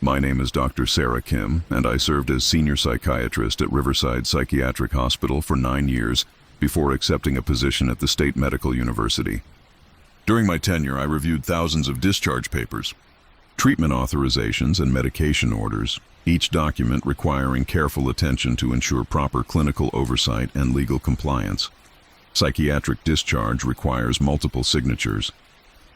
My name is Dr. Sarah Kim, and I served as senior psychiatrist at Riverside Psychiatric Hospital for 9 years before accepting a position at the State Medical University. During my tenure, I reviewed thousands of discharge papers, treatment authorizations, and medication orders, each document requiring careful attention to ensure proper clinical oversight and legal compliance. Psychiatric discharge requires multiple signatures: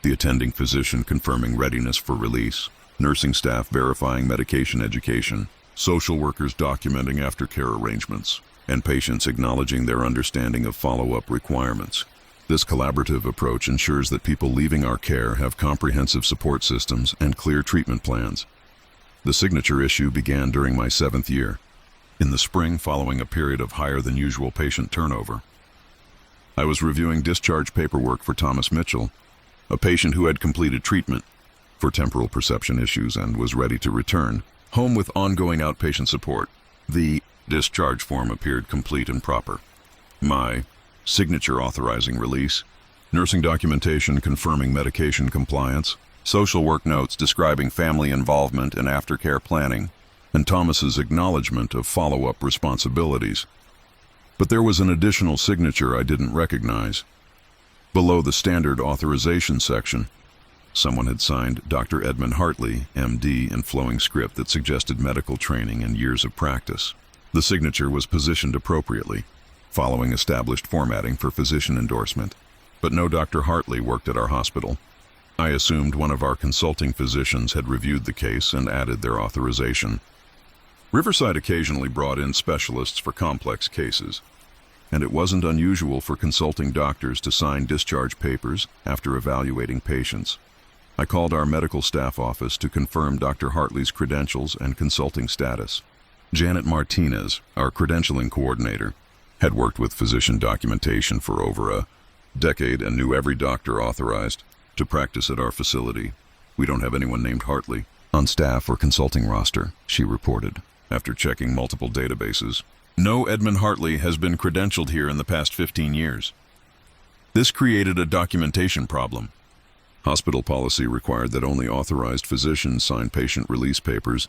the attending physician confirming readiness for release, nursing staff verifying medication education, social workers documenting aftercare arrangements, and patients acknowledging their understanding of follow-up requirements. This collaborative approach ensures that people leaving our care have comprehensive support systems and clear treatment plans. The signature issue began during my 7th year, in the spring following a period of higher than usual patient turnover. I was reviewing discharge paperwork for Thomas Mitchell, a patient who had completed treatment for temporal perception issues and was ready to return home with ongoing outpatient support. The discharge form appeared complete and proper. My signature authorizing release, nursing documentation confirming medication compliance, social work notes describing family involvement and aftercare planning, and Thomas's acknowledgement of follow-up responsibilities. But there was an additional signature I didn't recognize. Below the standard authorization section, someone had signed Dr. Edmund Hartley, MD, in flowing script that suggested medical training and years of practice. The signature was positioned appropriately, following established formatting for physician endorsement. But no Dr. Hartley worked at our hospital. I assumed one of our consulting physicians had reviewed the case and added their authorization. Riverside occasionally brought in specialists for complex cases, and it wasn't unusual for consulting doctors to sign discharge papers after evaluating patients. I called our medical staff office to confirm Dr. Hartley's credentials and consulting status. Janet Martinez, our credentialing coordinator, had worked with physician documentation for over a decade and knew every doctor authorized to practice at our facility. "We don't have anyone named Hartley on staff or consulting roster," she reported, after checking multiple databases. "No Edmund Hartley has been credentialed here in the past 15 years. This created a documentation problem. Hospital policy required that only authorized physicians sign patient release papers,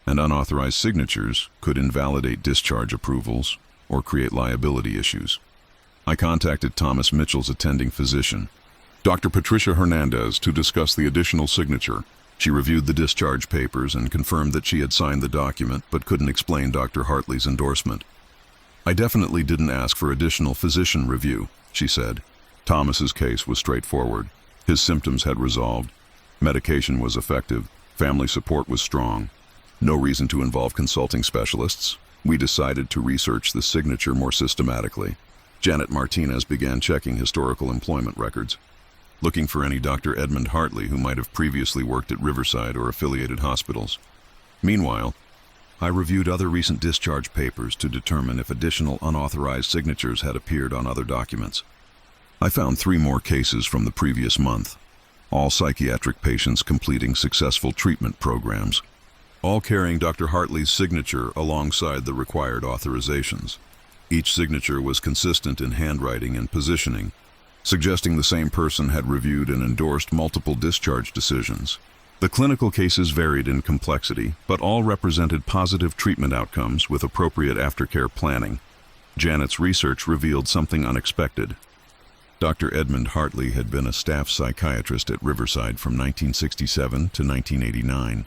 and unauthorized signatures could invalidate discharge approvals or create liability issues. I contacted Thomas Mitchell's attending physician, Dr. Patricia Hernandez, to discuss the additional signature. She reviewed the discharge papers and confirmed that she had signed the document but couldn't explain Dr. Hartley's endorsement. "I definitely didn't ask for additional physician review," she said. Thomas's case was straightforward. His symptoms had resolved, medication was effective, family support was strong. No reason to involve consulting specialists. We decided to research the signature more systematically. Janet Martinez began checking historical employment records, looking for any Dr. Edmund Hartley who might have previously worked at Riverside or affiliated hospitals. Meanwhile, I reviewed other recent discharge papers to determine if additional unauthorized signatures had appeared on other documents. I found 3 more cases from the previous month, all psychiatric patients completing successful treatment programs, all carrying Dr. Hartley's signature alongside the required authorizations. Each signature was consistent in handwriting and positioning, suggesting the same person had reviewed and endorsed multiple discharge decisions. The clinical cases varied in complexity, but all represented positive treatment outcomes with appropriate aftercare planning. Janet's research revealed something unexpected. Dr. Edmund Hartley had been a staff psychiatrist at Riverside from 1967 to 1989,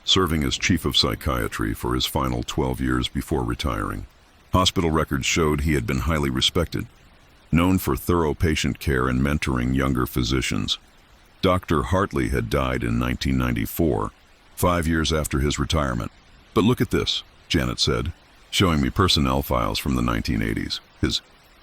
serving as chief of psychiatry for his final 12 years before retiring. Hospital records showed he had been highly respected, known for thorough patient care and mentoring younger physicians. Dr. Hartley had died in 1994, 5 years after his retirement. "But look at this," Janet said, showing me personnel files from the 1980s. His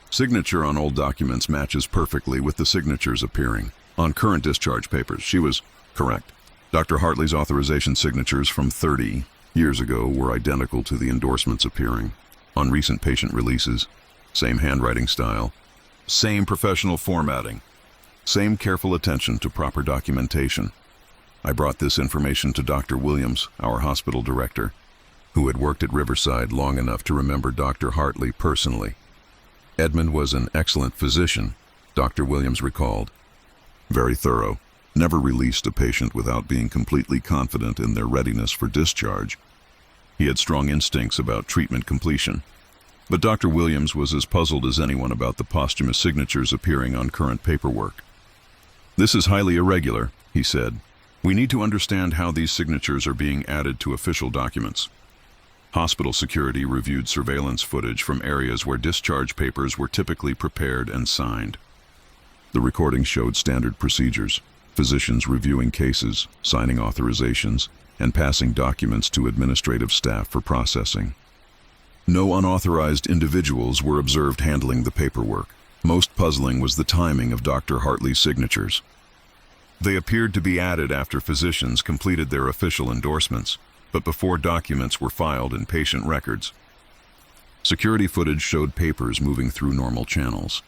signature on old documents matches perfectly with the signatures appearing on current discharge papers. She was correct. Dr. Hartley's authorization signatures from 30 years ago were identical to the endorsements appearing on recent patient releases. Same handwriting style, same professional formatting, same careful attention to proper documentation. I brought this information to Dr. Williams, our hospital director, who had worked at Riverside long enough to remember Dr. Hartley personally. "Edmund was an excellent physician," Dr. Williams recalled. "Very thorough, never released a patient without being completely confident in their readiness for discharge. He had strong instincts about treatment completion. But Dr. Williams was as puzzled as anyone about the posthumous signatures appearing on current paperwork. "This is highly irregular," he said. "We need to understand how these signatures are being added to official documents." Hospital security reviewed surveillance footage from areas where discharge papers were typically prepared and signed. The recordings showed standard procedures: physicians reviewing cases, signing authorizations, and passing documents to administrative staff for processing. No unauthorized individuals were observed handling the paperwork. Most puzzling was the timing of Dr. Hartley's signatures. They appeared to be added after physicians completed their official endorsements, but before documents were filed in patient records. Security footage showed papers moving through normal channels,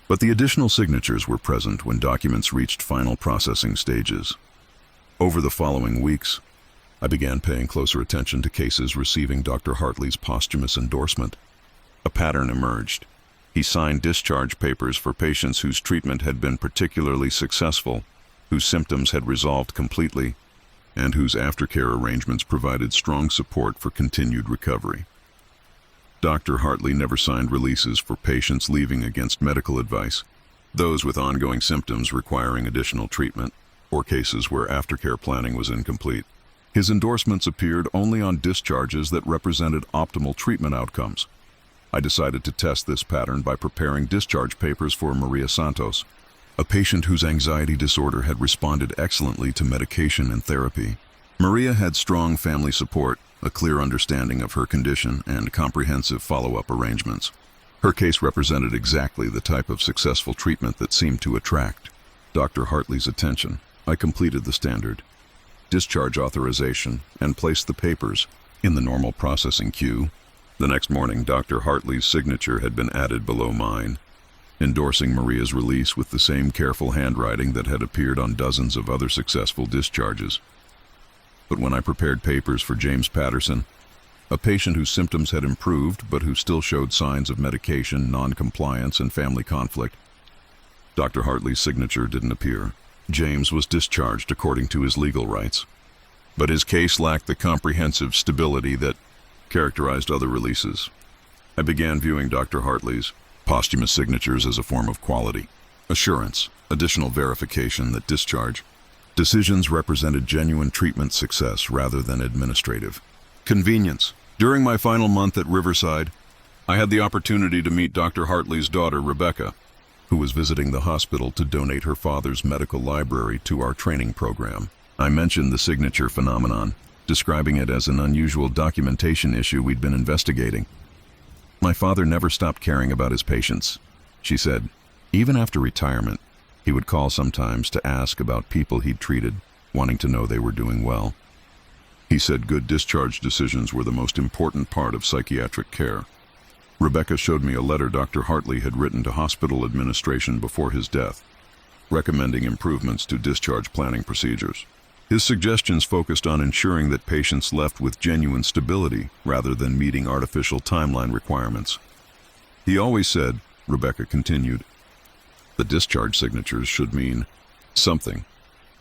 but the additional signatures were present when documents reached final processing stages. Over the following weeks, I began paying closer attention to cases receiving Dr. Hartley's posthumous endorsement. A pattern emerged. He signed discharge papers for patients whose treatment had been particularly successful, whose symptoms had resolved completely, and whose aftercare arrangements provided strong support for continued recovery. Dr. Hartley never signed releases for patients leaving against medical advice, those with ongoing symptoms requiring additional treatment, or cases where aftercare planning was incomplete. His endorsements appeared only on discharges that represented optimal treatment outcomes. I decided to test this pattern by preparing discharge papers for Maria Santos, a patient whose anxiety disorder had responded excellently to medication and therapy. Maria had strong family support, a clear understanding of her condition, and comprehensive follow-up arrangements. Her case represented exactly the type of successful treatment that seemed to attract Dr. Hartley's attention. I completed the standard discharge authorization and placed the papers in the normal processing queue. The next morning, Dr. Hartley's signature had been added below mine, endorsing Maria's release with the same careful handwriting that had appeared on dozens of other successful discharges. But when I prepared papers for James Patterson, a patient whose symptoms had improved but who still showed signs of medication, non-compliance, and family conflict, Dr. Hartley's signature didn't appear. James was discharged according to his legal rights, but his case lacked the comprehensive stability that characterized other releases. I began viewing Dr. Hartley's posthumous signatures as a form of quality assurance, additional verification that discharge decisions represented genuine treatment success rather than administrative convenience. During my final month at Riverside, I had the opportunity to meet Dr. Hartley's daughter, Rebecca, who was visiting the hospital to donate her father's medical library to our training program. I mentioned the signature phenomenon, describing it as an unusual documentation issue we'd been investigating. "My father never stopped caring about his patients," she said. "Even after retirement, he would call sometimes to ask about people he'd treated, wanting to know they were doing well. He said good discharge decisions were the most important part of psychiatric care." Rebecca showed me a letter Dr. Hartley had written to hospital administration before his death, recommending improvements to discharge planning procedures. His suggestions focused on ensuring that patients left with genuine stability rather than meeting artificial timeline requirements. "He always said," Rebecca continued, "the discharge signatures should mean something,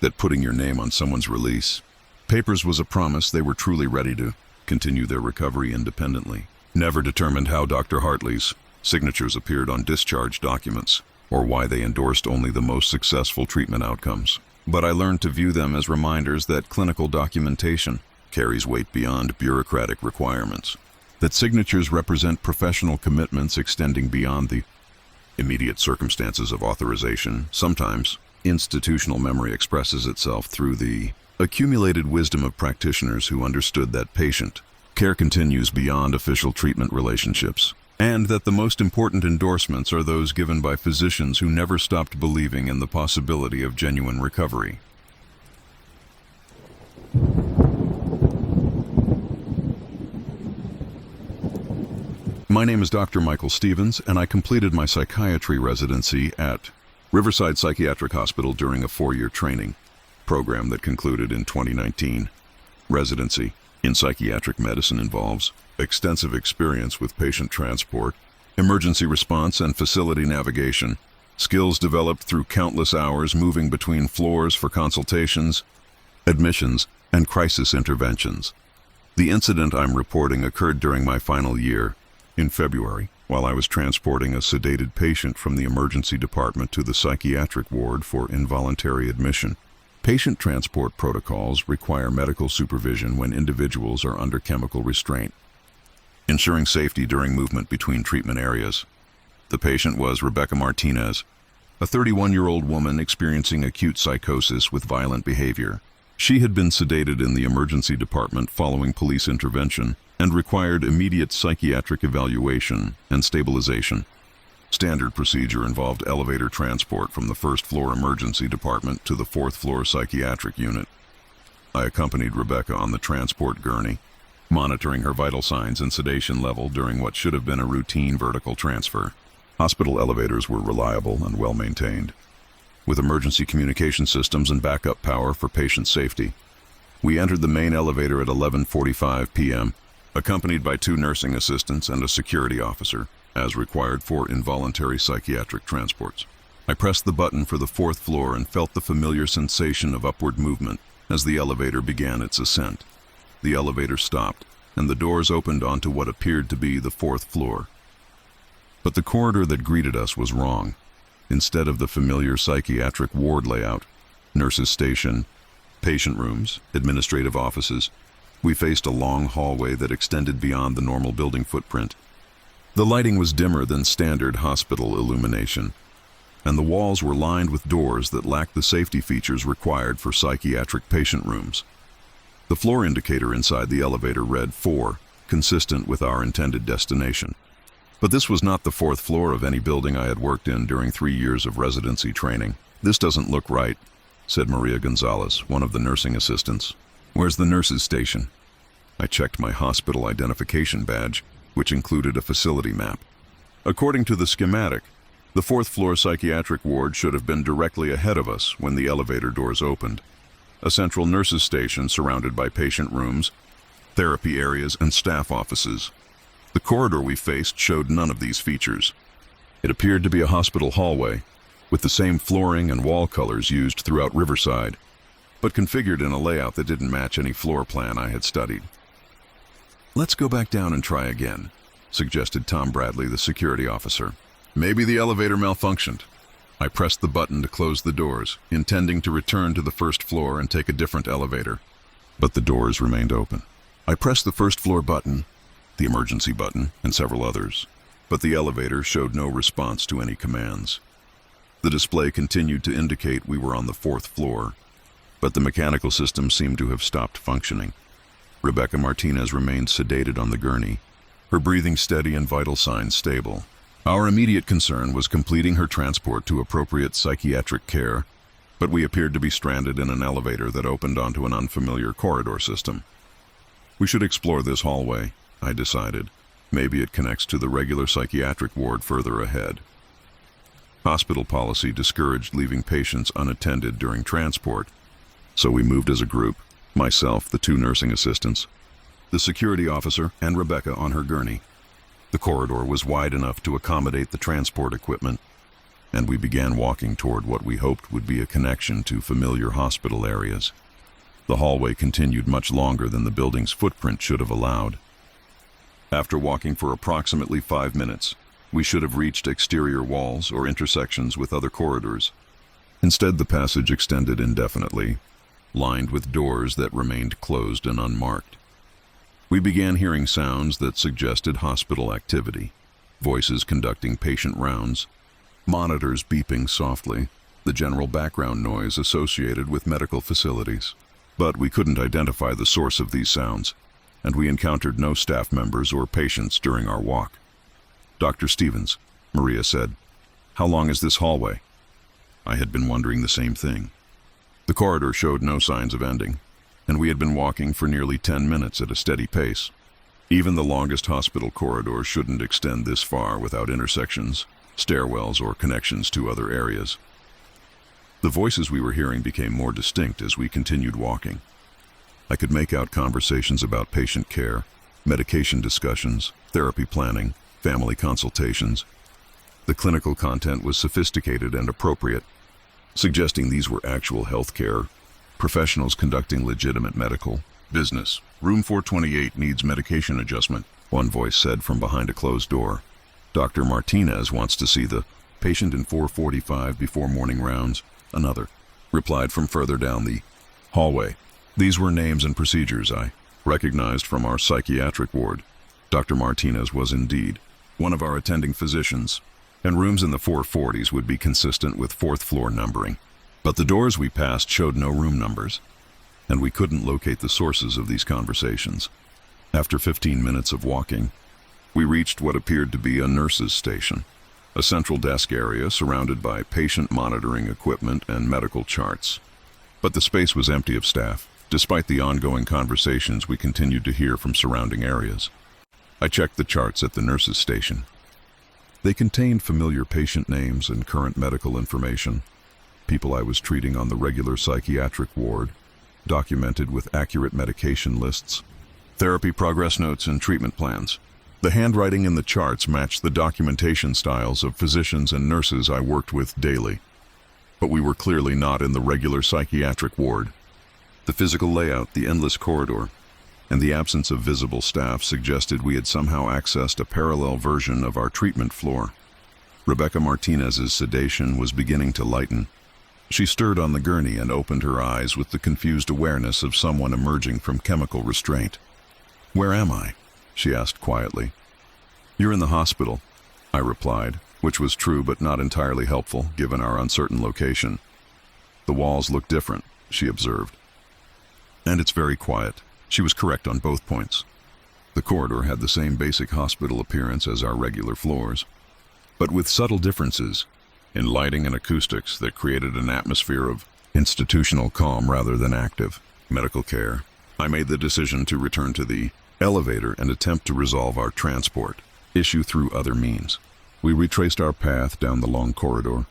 that putting your name on someone's release papers was a promise they were truly ready to continue their recovery independently." Never determined how Dr. Hartley's signatures appeared on discharge documents, or why they endorsed only the most successful treatment outcomes. But I learned to view them as reminders that clinical documentation carries weight beyond bureaucratic requirements, that signatures represent professional commitments extending beyond the immediate circumstances of authorization. Sometimes, institutional memory expresses itself through the accumulated wisdom of practitioners who understood that patient care continues beyond official treatment relationships, and that the most important endorsements are those given by physicians who never stopped believing in the possibility of genuine recovery. My name is Dr. Michael Stevens, and I completed my psychiatry residency at Riverside Psychiatric Hospital during a 4-year training program that concluded in 2019. Residency in psychiatric medicine involves extensive experience with patient transport, emergency response, and facility navigation, skills developed through countless hours moving between floors for consultations, admissions, and crisis interventions. The incident I'm reporting occurred during my final year, in February, while I was transporting a sedated patient from the emergency department to the psychiatric ward for involuntary admission. Patient transport protocols require medical supervision when individuals are under chemical restraint, ensuring safety during movement between treatment areas. The patient was Rebecca Martinez, a 31-year-old woman experiencing acute psychosis with violent behavior. She had been sedated in the emergency department following police intervention and required immediate psychiatric evaluation and stabilization. Standard procedure involved elevator transport from the first-floor emergency department to the fourth-floor psychiatric unit. I accompanied Rebecca on the transport gurney, monitoring her vital signs and sedation level during what should have been a routine vertical transfer. Hospital elevators were reliable and well-maintained, with emergency communication systems and backup power for patient safety. We entered the main elevator at 11:45 p.m., accompanied by 2 nursing assistants and a security officer, as required for involuntary psychiatric transports. I pressed the button for the 4th floor and felt the familiar sensation of upward movement as the elevator began its ascent. The elevator stopped, and the doors opened onto what appeared to be the 4th floor. But the corridor that greeted us was wrong. Instead of the familiar psychiatric ward layout, nurses' station, patient rooms, administrative offices, we faced a long hallway that extended beyond the normal building footprint. The lighting was dimmer than standard hospital illumination, and the walls were lined with doors that lacked the safety features required for psychiatric patient rooms. The floor indicator inside the elevator read 4, consistent with our intended destination. But this was not the 4th floor of any building I had worked in during 3 years of residency training. "This doesn't look right," said Maria Gonzalez, one of the nursing assistants. "Where's the nurses' station?" I checked my hospital identification badge, which included a facility map. According to the schematic, the 4th floor psychiatric ward should have been directly ahead of us when the elevator doors opened. A central nurses' station surrounded by patient rooms, therapy areas, and staff offices. The corridor we faced showed none of these features. It appeared to be a hospital hallway, with the same flooring and wall colors used throughout Riverside, but configured in a layout that didn't match any floor plan I had studied. "Let's go back down and try again," suggested Tom Bradley, the security officer. "Maybe the elevator malfunctioned." I pressed the button to close the doors, intending to return to the 1st floor and take a different elevator. But the doors remained open. I pressed the 1st floor button, the emergency button, and several others, but the elevator showed no response to any commands. The display continued to indicate we were on the 4th floor, but the mechanical system seemed to have stopped functioning. Rebecca Martinez remained sedated on the gurney, her breathing steady and vital signs stable. Our immediate concern was completing her transport to appropriate psychiatric care, but we appeared to be stranded in an elevator that opened onto an unfamiliar corridor system. We should explore this hallway, I decided. Maybe it connects to the regular psychiatric ward further ahead. Hospital policy discouraged leaving patients unattended during transport, so we moved as a group, myself, the 2 nursing assistants, the security officer, and Rebecca on her gurney. The corridor was wide enough to accommodate the transport equipment, and we began walking toward what we hoped would be a connection to familiar hospital areas. The hallway continued much longer than the building's footprint should have allowed. After walking for approximately 5 minutes, we should have reached exterior walls or intersections with other corridors. Instead, the passage extended indefinitely, lined with doors that remained closed and unmarked. We began hearing sounds that suggested hospital activity, voices conducting patient rounds, monitors beeping softly, the general background noise associated with medical facilities. But we couldn't identify the source of these sounds, and we encountered no staff members or patients during our walk. "Dr. Stevens," Maria said, "how long is this hallway?" I had been wondering the same thing. The corridor showed no signs of ending, and we had been walking for nearly 10 minutes at a steady pace. Even the longest hospital corridor shouldn't extend this far without intersections, stairwells, or connections to other areas. The voices we were hearing became more distinct as we continued walking. I could make out conversations about patient care, medication discussions, therapy planning, family consultations. The clinical content was sophisticated and appropriate, suggesting these were actual healthcare professionals conducting legitimate medical business. Room 428 needs medication adjustment, one voice said from behind a closed door. Dr. Martinez wants to see the patient in 445 before morning rounds, another replied from further down the hallway. These were names and procedures I recognized from our psychiatric ward. Dr. Martinez was indeed one of our attending physicians, and rooms in the 440s would be consistent with fourth floor numbering. But the doors we passed showed no room numbers, and we couldn't locate the sources of these conversations. After 15 minutes of walking, we reached what appeared to be a nurse's station, a central desk area surrounded by patient monitoring equipment and medical charts. But the space was empty of staff, despite the ongoing conversations we continued to hear from surrounding areas. I checked the charts at the nurse's station. They contained familiar patient names and current medical information, people I was treating on the regular psychiatric ward, documented with accurate medication lists, therapy progress notes, and treatment plans. The handwriting in the charts matched the documentation styles of physicians and nurses I worked with daily. But we were clearly not in the regular psychiatric ward. The physical layout, the endless corridor, and the absence of visible staff suggested we had somehow accessed a parallel version of our treatment floor. Rebecca Martinez's sedation was beginning to lighten. She stirred on the gurney and opened her eyes with the confused awareness of someone emerging from chemical restraint. "Where am I?" she asked quietly. "You're in the hospital," I replied, which was true but not entirely helpful given our uncertain location. "The walls look different," she observed. "And it's very quiet." She was correct on both points. The corridor had the same basic hospital appearance as our regular floors, but with subtle differences in lighting and acoustics that created an atmosphere of institutional calm rather than active medical care. I made the decision to return to the elevator and attempt to resolve our transport issue through other means. We retraced our path down the long corridor,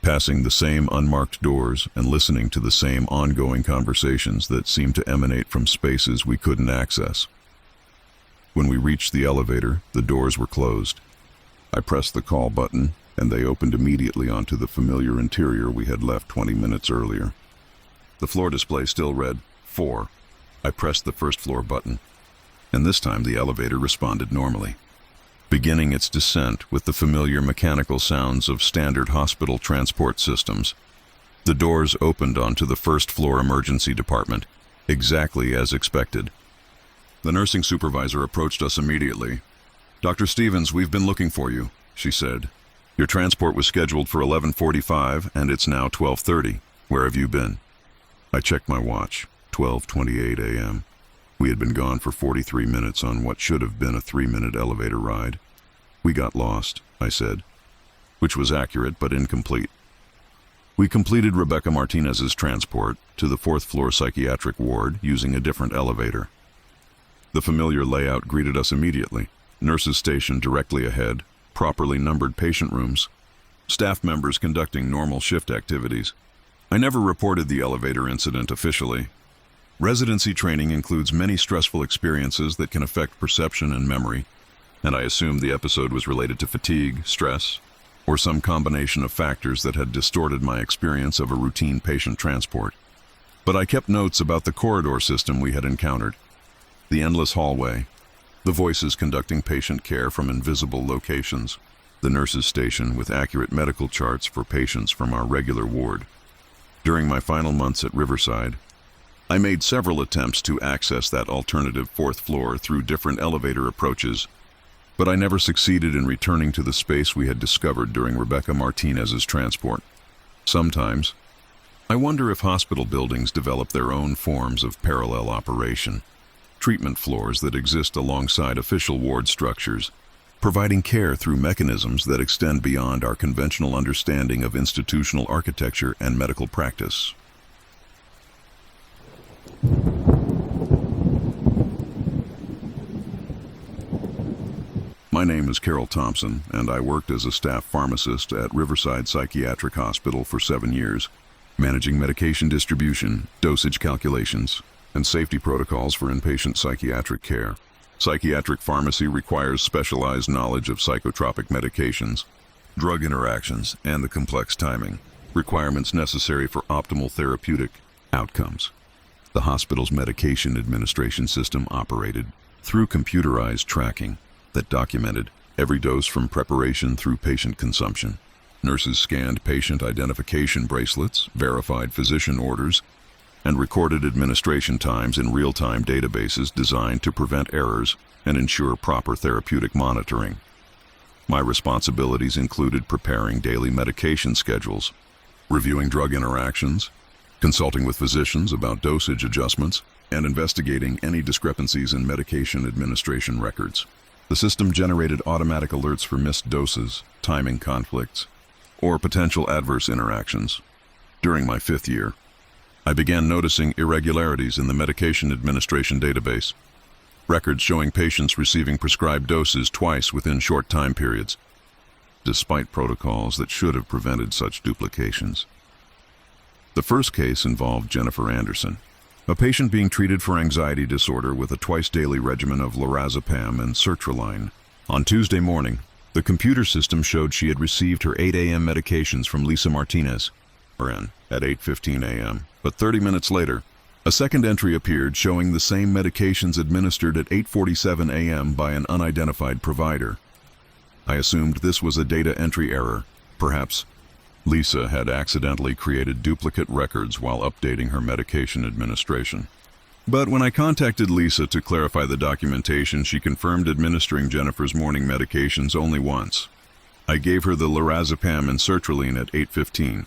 passing the same unmarked doors and listening to the same ongoing conversations that seemed to emanate from spaces we couldn't access. When we reached the elevator, the doors were closed. I pressed the call button, and they opened immediately onto the familiar interior we had left 20 minutes earlier. The floor display still read 4. I pressed the first floor button, and this time the elevator responded normally, beginning its descent with the familiar mechanical sounds of standard hospital transport systems. The doors opened onto the first floor emergency department, exactly as expected. The nursing supervisor approached us immediately. "Dr. Stevens, we've been looking for you," she said. "Your transport was scheduled for 11:45, and it's now 12:30. Where have you been?" I checked my watch. 12:28 a.m. We had been gone for 43 minutes on what should have been a 3-minute elevator ride. "We got lost," I said, which was accurate but incomplete. We completed Rebecca Martinez's transport to the 4th floor psychiatric ward using a different elevator. The familiar layout greeted us immediately. Nurses stationed directly ahead, properly numbered patient rooms, staff members conducting normal shift activities. I never reported the elevator incident officially. Residency training includes many stressful experiences that can affect perception and memory, and I assumed the episode was related to fatigue, stress, or some combination of factors that had distorted my experience of a routine patient transport. But I kept notes about the corridor system we had encountered, the endless hallway, the voices conducting patient care from invisible locations, the nurse's station with accurate medical charts for patients from our regular ward. During my final months at Riverside, I made several attempts to access that alternative 4th floor through different elevator approaches, but I never succeeded in returning to the space we had discovered during Rebecca Martinez's transport. Sometimes, I wonder if hospital buildings develop their own forms of parallel operation, treatment floors that exist alongside official ward structures, providing care through mechanisms that extend beyond our conventional understanding of institutional architecture and medical practice. My name is Carol Thompson, and I worked as a staff pharmacist at Riverside Psychiatric Hospital for 7 years, managing medication distribution, dosage calculations, and safety protocols for inpatient psychiatric care. Psychiatric pharmacy requires specialized knowledge of psychotropic medications, drug interactions, and the complex timing, requirements necessary for optimal therapeutic outcomes. The hospital's medication administration system operated through computerized tracking that documented every dose from preparation through patient consumption. Nurses scanned patient identification bracelets, verified physician orders, and recorded administration times in real-time databases designed to prevent errors and ensure proper therapeutic monitoring. My responsibilities included preparing daily medication schedules, reviewing drug interactions, consulting with physicians about dosage adjustments, and investigating any discrepancies in medication administration records. The system generated automatic alerts for missed doses, timing conflicts, or potential adverse interactions. During my 5th year, I began noticing irregularities in the medication administration database, records showing patients receiving prescribed doses twice within short time periods, despite protocols that should have prevented such duplications. The first case involved Jennifer Anderson, a patient being treated for anxiety disorder with a twice-daily regimen of lorazepam and sertraline. On Tuesday morning, the computer system showed she had received her 8 a.m. medications from Lisa Martinez, RN, at 8:15 a.m., but 30 minutes later, a second entry appeared showing the same medications administered at 8:47 a.m. by an unidentified provider. I assumed this was a data entry error. Perhaps Lisa had accidentally created duplicate records while updating her medication administration. But when I contacted Lisa to clarify the documentation, she confirmed administering Jennifer's morning medications only once. I gave her the lorazepam and sertraline at 8:15.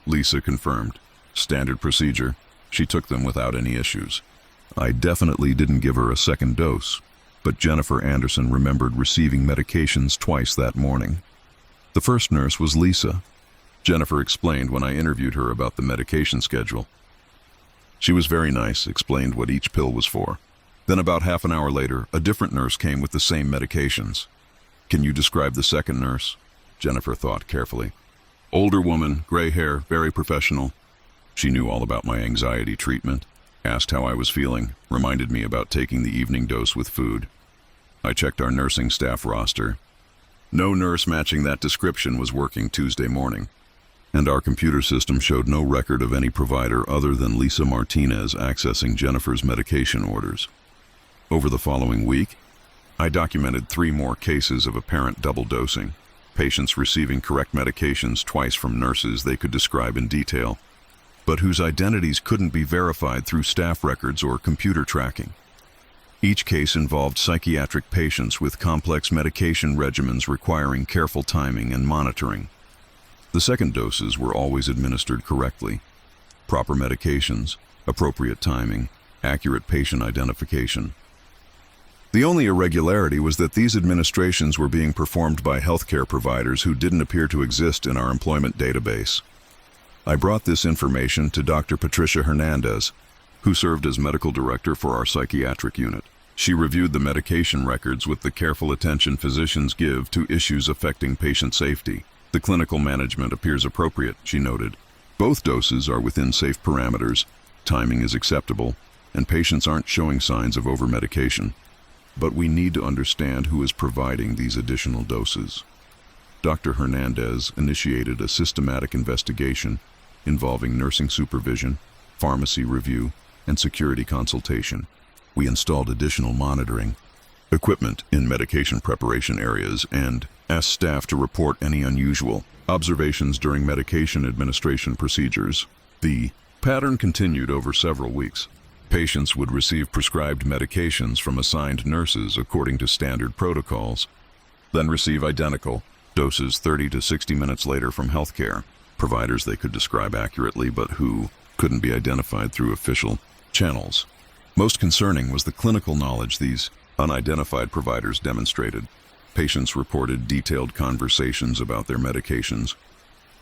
Lisa confirmed. Standard procedure. She took them without any issues. I definitely didn't give her a second dose, but Jennifer Anderson remembered receiving medications twice that morning. The first nurse was Lisa. Jennifer explained when I interviewed her about the medication schedule. She was very nice, explained what each pill was for. Then about half an hour later, a different nurse came with the same medications. Can you describe the second nurse? Jennifer thought carefully. Older woman, gray hair, very professional. She knew all about my anxiety treatment, asked how I was feeling, reminded me about taking the evening dose with food. I checked our nursing staff roster. No nurse matching that description was working Tuesday morning, and our computer system showed no record of any provider other than Lisa Martinez accessing Jennifer's medication orders. Over the following week, I documented 3 more cases of apparent double dosing, patients receiving correct medications twice from nurses they could describe in detail, but whose identities couldn't be verified through staff records or computer tracking. Each case involved psychiatric patients with complex medication regimens requiring careful timing and monitoring. The second doses were always administered correctly. Proper medications, appropriate timing, accurate patient identification. The only irregularity was that these administrations were being performed by healthcare providers who didn't appear to exist in our employment database. I brought this information to Dr. Patricia Hernandez, who served as medical director for our psychiatric unit. She reviewed the medication records with the careful attention physicians give to issues affecting patient safety. The clinical management appears appropriate, she noted. Both doses are within safe parameters, timing is acceptable, and patients aren't showing signs of overmedication. But we need to understand who is providing these additional doses. Dr. Hernandez initiated a systematic investigation involving nursing supervision, pharmacy review, and security consultation. We installed additional monitoring equipment in medication preparation areas and asked staff to report any unusual observations during medication administration procedures. The pattern continued over several weeks. Patients would receive prescribed medications from assigned nurses according to standard protocols, then receive identical doses 30 to 60 minutes later from healthcare providers they could describe accurately but who couldn't be identified through official channels. Most concerning was the clinical knowledge these unidentified providers demonstrated. Patients reported detailed conversations about their medications,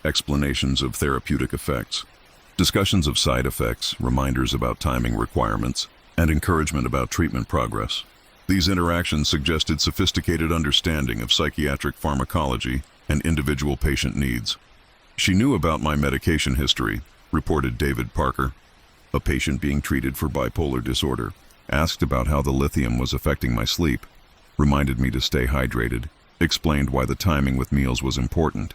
explanations of therapeutic effects, discussions of side effects, reminders about timing requirements, and encouragement about treatment progress. These interactions suggested sophisticated understanding of psychiatric pharmacology and individual patient needs. She knew about my medication history, reported David Parker, a patient being treated for bipolar disorder, asked about how the lithium was affecting my sleep, reminded me to stay hydrated, explained why the timing with meals was important.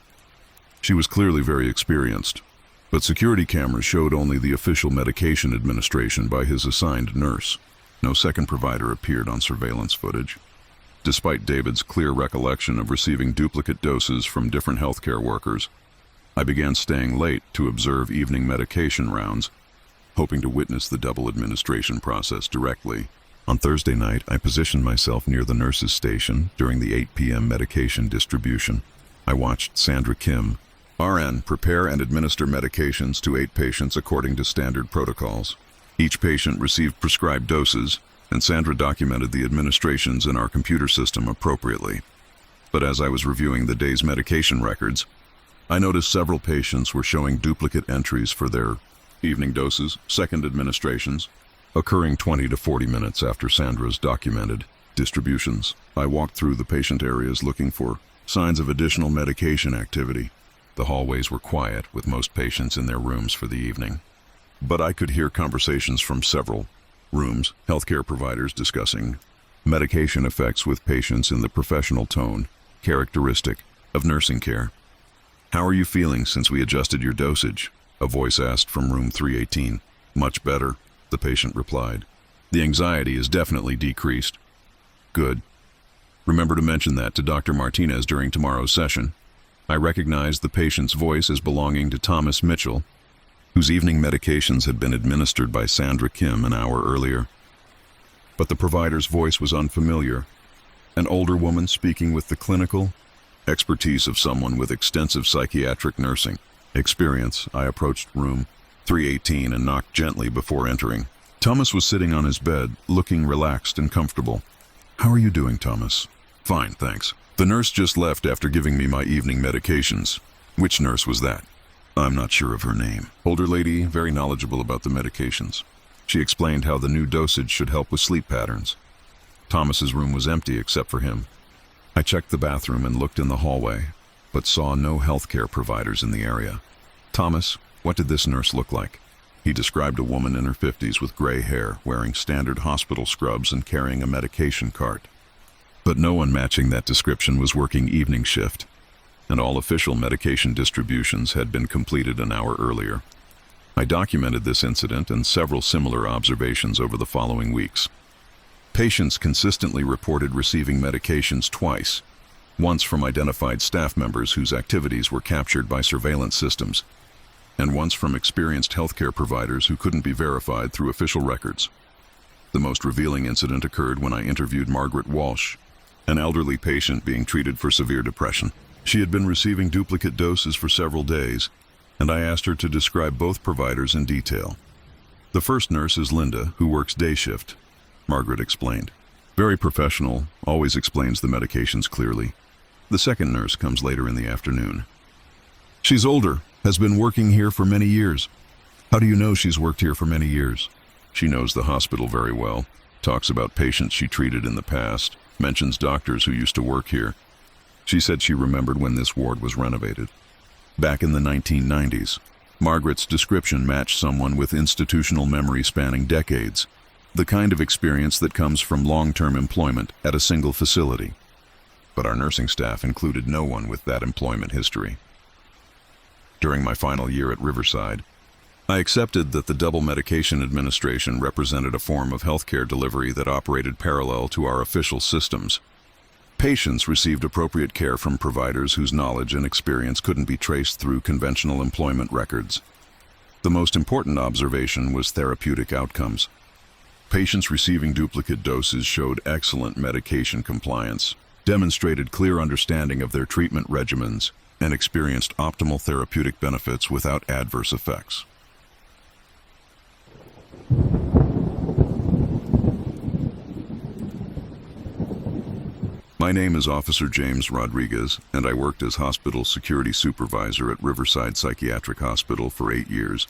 She was clearly very experienced, but security cameras showed only the official medication administration by his assigned nurse. No second provider appeared on surveillance footage. Despite David's clear recollection of receiving duplicate doses from different healthcare workers, I began staying late to observe evening medication rounds, hoping to witness the double administration process directly. On Thursday night, I positioned myself near the nurse's station during the 8 p.m. medication distribution. I watched Sandra Kim, RN, prepare and administer medications to 8 patients according to standard protocols. Each patient received prescribed doses, and Sandra documented the administrations in our computer system appropriately. But as I was reviewing the day's medication records, I noticed several patients were showing duplicate entries for their evening doses, second administrations, occurring 20 to 40 minutes after Sandra's documented distributions. I walked through the patient areas looking for signs of additional medication activity. The hallways were quiet, with most patients in their rooms for the evening. But I could hear conversations from several rooms, healthcare providers discussing medication effects with patients in the professional tone, characteristic of nursing care. "How are you feeling since we adjusted your dosage?" a voice asked from room 318. "Much better," the patient replied. "The anxiety is definitely decreased." "Good. Remember to mention that to Dr. Martinez during tomorrow's session." I recognized the patient's voice as belonging to Thomas Mitchell, whose evening medications had been administered by Sandra Kim an hour earlier. But the provider's voice was unfamiliar, an older woman speaking with the clinical expertise of someone with extensive psychiatric nursing experience. I approached room 318 and knocked gently before entering. Thomas was sitting on his bed, looking relaxed and comfortable. "How are you doing, Thomas?" "Fine, thanks. The nurse just left after giving me my evening medications." "Which nurse was that?" "I'm not sure of her name. Older lady, very knowledgeable about the medications. She explained how the new dosage should help with sleep patterns." Thomas's room was empty except for him. I checked the bathroom and looked in the hallway, but saw no healthcare providers in the area. "Thomas, what did this nurse look like?" He described a woman in her 50s with gray hair, wearing standard hospital scrubs and carrying a medication cart. But no one matching that description was working evening shift, and all official medication distributions had been completed an hour earlier. I documented this incident and several similar observations over the following weeks. Patients consistently reported receiving medications twice, once from identified staff members whose activities were captured by surveillance systems, and once from experienced healthcare providers who couldn't be verified through official records. The most revealing incident occurred when I interviewed Margaret Walsh, an elderly patient being treated for severe depression. She had been receiving duplicate doses for several days, and I asked her to describe both providers in detail. "The first nurse is Linda, who works day shift," Margaret explained. "Very professional, always explains the medications clearly. The second nurse comes later in the afternoon. She's older, has been working here for many years." "How do you know she's worked here for many years?" "She knows the hospital very well, talks about patients she treated in the past, mentions doctors who used to work here. She said she remembered when this ward was renovated back in the 1990s. Margaret's description matched someone with institutional memory spanning decades, the kind of experience that comes from long-term employment at a single facility. But our nursing staff included no one with that employment history. During my final year at Riverside, I accepted that the double medication administration represented a form of healthcare delivery that operated parallel to our official systems. Patients received appropriate care from providers whose knowledge and experience couldn't be traced through conventional employment records. The most important observation was therapeutic outcomes. Patients receiving duplicate doses showed excellent medication compliance, demonstrated clear understanding of their treatment regimens, and experienced optimal therapeutic benefits without adverse effects. My name is Officer James Rodriguez, and I worked as hospital security supervisor at Riverside Psychiatric Hospital for 8 years,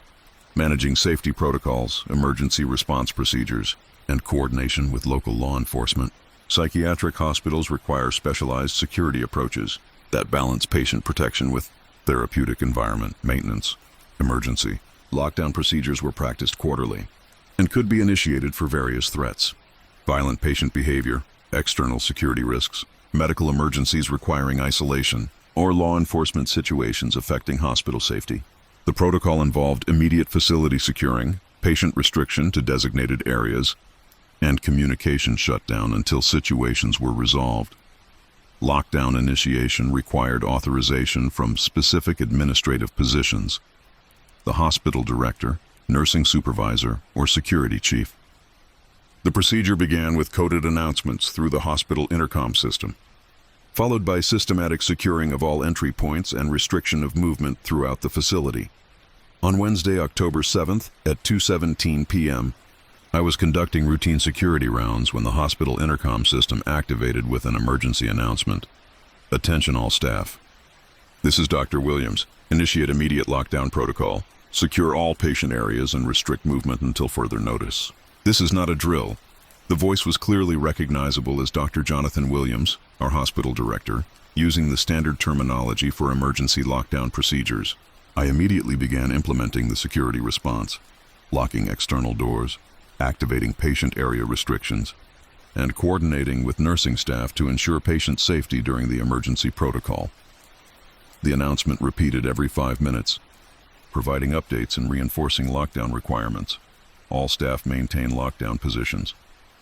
managing safety protocols, emergency response procedures, and coordination with local law enforcement. Psychiatric hospitals require specialized security approaches that balance patient protection with therapeutic environment, maintenance, emergency. Lockdown procedures were practiced quarterly and could be initiated for various threats: violent patient behavior, external security risks, medical emergencies requiring isolation, or law enforcement situations affecting hospital safety. The protocol involved immediate facility securing, patient restriction to designated areas, and communication shutdown until situations were resolved. Lockdown initiation required authorization from specific administrative positions: the hospital director, nursing supervisor, or security chief. The procedure began with coded announcements through the hospital intercom system, followed by systematic securing of all entry points and restriction of movement throughout the facility. On Wednesday, October 7th, at 2:17 p.m., I was conducting routine security rounds when the hospital intercom system activated with an emergency announcement. Attention all staff. This is Dr. Williams. Initiate immediate lockdown protocol. Secure all patient areas and restrict movement until further notice. This is not a drill. The voice was clearly recognizable as Dr. Jonathan Williams, our hospital director, using the standard terminology for emergency lockdown procedures. I immediately began implementing the security response, locking external doors, activating patient area restrictions, and coordinating with nursing staff to ensure patient safety during the emergency protocol. The announcement repeated every 5 minutes, providing updates and reinforcing lockdown requirements. All staff maintain lockdown positions.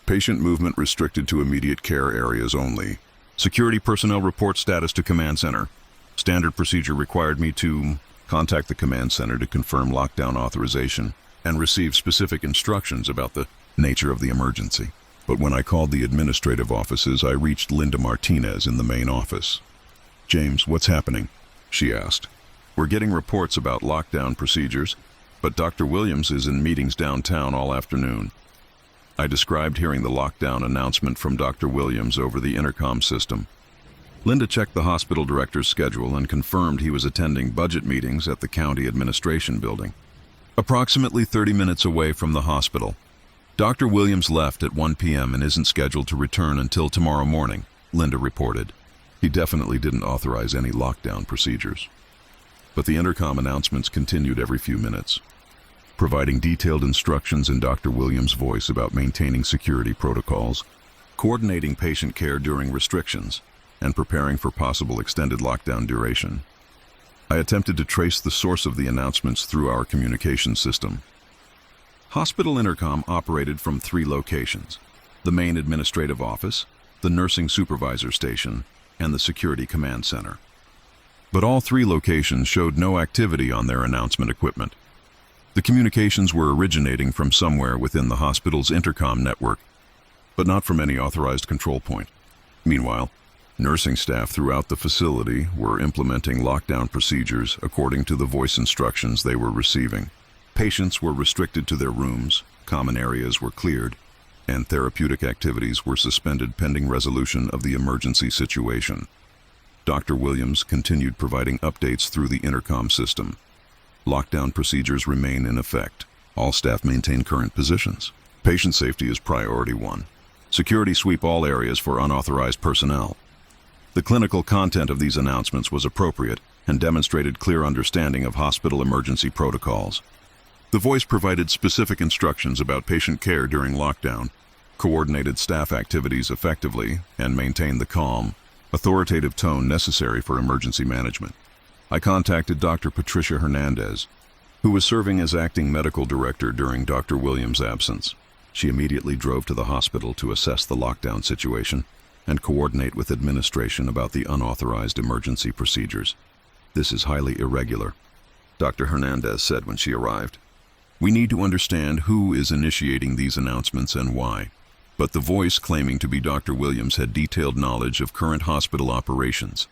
Patient movement restricted to immediate care areas only. Security personnel report status to command center. Standard procedure required me to contact the command center to confirm lockdown authorization and receive specific instructions about the nature of the emergency. But when I called the administrative offices, I reached Linda Martinez in the main office. "James, what's happening?" she asked. "We're getting reports about lockdown procedures, but Dr. Williams is in meetings downtown all afternoon." I described hearing the lockdown announcement from Dr. Williams over the intercom system. Linda checked the hospital director's schedule and confirmed he was attending budget meetings at the county administration building, approximately 30 minutes away from the hospital. Dr. Williams left at 1 p.m. and isn't scheduled to return until tomorrow morning, Linda reported. He definitely didn't authorize any lockdown procedures. But the intercom announcements continued every few minutes, providing detailed instructions in Dr. Williams' voice about maintaining security protocols, coordinating patient care during restrictions, and preparing for possible extended lockdown duration. I attempted to trace the source of the announcements through our communication system. Hospital intercom operated from 3 locations: the main administrative office, the nursing supervisor station, and the security command center. But all 3 locations showed no activity on their announcement equipment. The communications were originating from somewhere within the hospital's intercom network, but not from any authorized control point. Meanwhile, nursing staff throughout the facility were implementing lockdown procedures according to the voice instructions they were receiving. Patients were restricted to their rooms, common areas were cleared, and therapeutic activities were suspended pending resolution of the emergency situation. Dr. Williams continued providing updates through the intercom system. Lockdown procedures remain in effect. All staff maintain current positions. Patient safety is priority 1. Security sweep all areas for unauthorized personnel. The clinical content of these announcements was appropriate and demonstrated clear understanding of hospital emergency protocols. The voice provided specific instructions about patient care during lockdown, coordinated staff activities effectively, and maintained the calm, authoritative tone necessary for emergency management. I contacted Dr. Patricia Hernandez, who was serving as acting medical director during Dr. Williams' absence. She immediately drove to the hospital to assess the lockdown situation and coordinate with administration about the unauthorized emergency procedures. "This is highly irregular," Dr. Hernandez said when she arrived. "We need to understand who is initiating these announcements and why." But the voice claiming to be Dr. Williams had detailed knowledge of current hospital operations,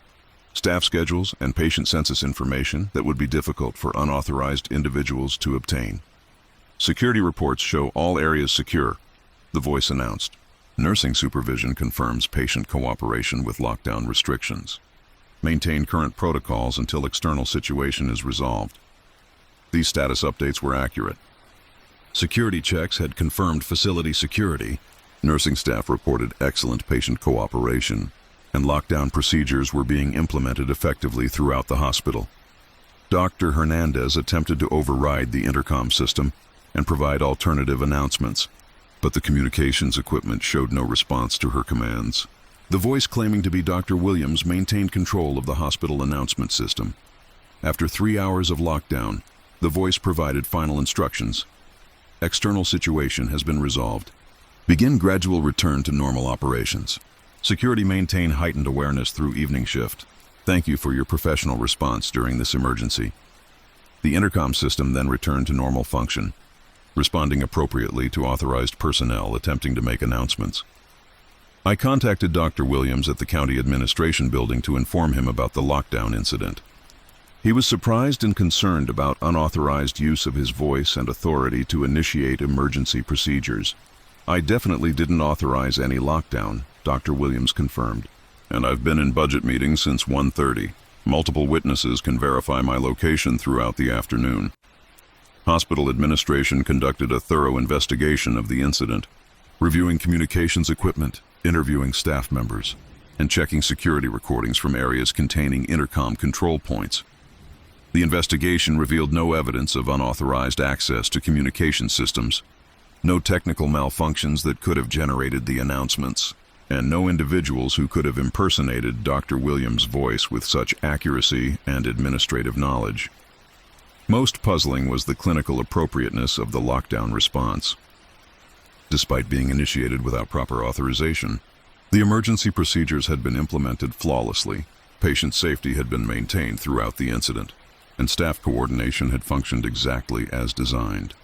staff schedules, and patient census information that would be difficult for unauthorized individuals to obtain. "Security reports show all areas secure," the voice announced. "Nursing supervision confirms patient cooperation with lockdown restrictions. Maintain current protocols until external situation is resolved." These status updates were accurate. Security checks had confirmed facility security, nursing staff reported excellent patient cooperation, and lockdown procedures were being implemented effectively throughout the hospital. Dr. Hernandez attempted to override the intercom system and provide alternative announcements, but the communications equipment showed no response to her commands. The voice claiming to be Dr. Williams maintained control of the hospital announcement system. After 3 hours of lockdown, the voice provided final instructions. External situation has been resolved. Begin gradual return to normal operations. Security maintain heightened awareness through evening shift. Thank you for your professional response during this emergency. The intercom system then returned to normal function, responding appropriately to authorized personnel attempting to make announcements. I contacted Dr. Williams at the county administration building to inform him about the lockdown incident. He was surprised and concerned about unauthorized use of his voice and authority to initiate emergency procedures. I definitely didn't authorize any lockdown, Dr. Williams confirmed. And I've been in budget meetings since 1:30. Multiple witnesses can verify my location throughout the afternoon. Hospital administration conducted a thorough investigation of the incident, reviewing communications equipment, interviewing staff members, and checking security recordings from areas containing intercom control points. The investigation revealed no evidence of unauthorized access to communication systems, no technical malfunctions that could have generated the announcements, and no individuals who could have impersonated Dr. Williams' voice with such accuracy and administrative knowledge. Most puzzling was the clinical appropriateness of the lockdown response. Despite being initiated without proper authorization, the emergency procedures had been implemented flawlessly, patient safety had been maintained throughout the incident, and staff coordination had functioned exactly as designed.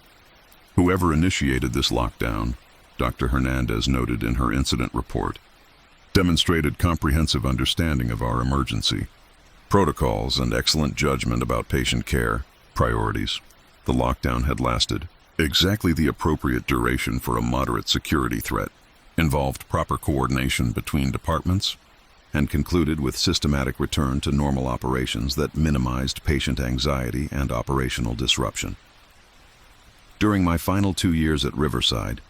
Whoever initiated this lockdown, Dr. Hernandez noted in her incident report, demonstrated comprehensive understanding of our emergency, protocols, and excellent judgment about patient care, priorities. The lockdown had lasted exactly the appropriate duration for a moderate security threat, involved proper coordination between departments, and concluded with systematic return to normal operations that minimized patient anxiety and operational disruption. During my final 2 years at Riverside,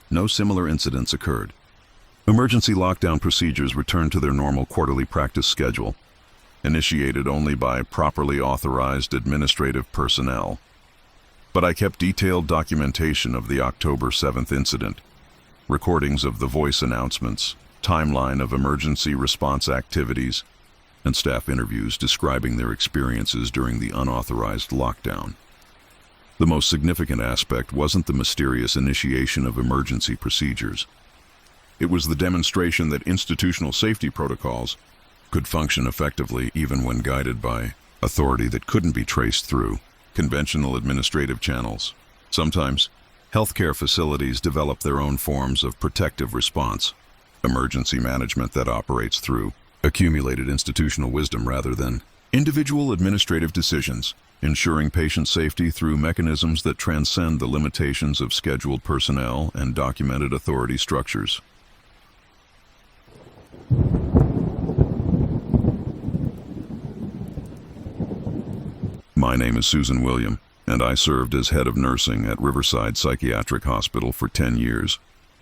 no similar incidents occurred. Emergency lockdown procedures returned to their normal quarterly practice schedule, initiated only by properly authorized administrative personnel. But I kept detailed documentation of the October 7th incident, recordings of the voice announcements, timeline of emergency response activities, and staff interviews describing their experiences during the unauthorized lockdown. The most significant aspect wasn't the mysterious initiation of emergency procedures. It was the demonstration that institutional safety protocols could function effectively even when guided by authority that couldn't be traced through conventional administrative channels. Sometimes, healthcare facilities develop their own forms of protective response, emergency management that operates through accumulated institutional wisdom rather than individual administrative decisions, ensuring patient safety through mechanisms that transcend the limitations of scheduled personnel and documented authority structures. My name is Susan William, and I served as head of nursing at Riverside Psychiatric Hospital for 10 years,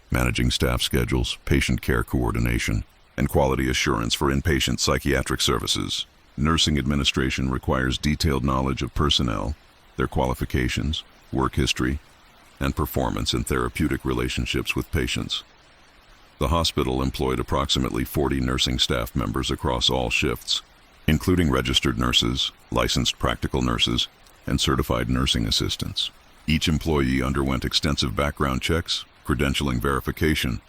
managing staff schedules, patient care coordination, and quality assurance for inpatient psychiatric services. Nursing administration requires detailed knowledge of personnel, their qualifications, work history, and performance in therapeutic relationships with patients. The hospital employed approximately 40 nursing staff members across all shifts, including registered nurses, licensed practical nurses, and certified nursing assistants. Each employee underwent extensive background checks, credentialing verification,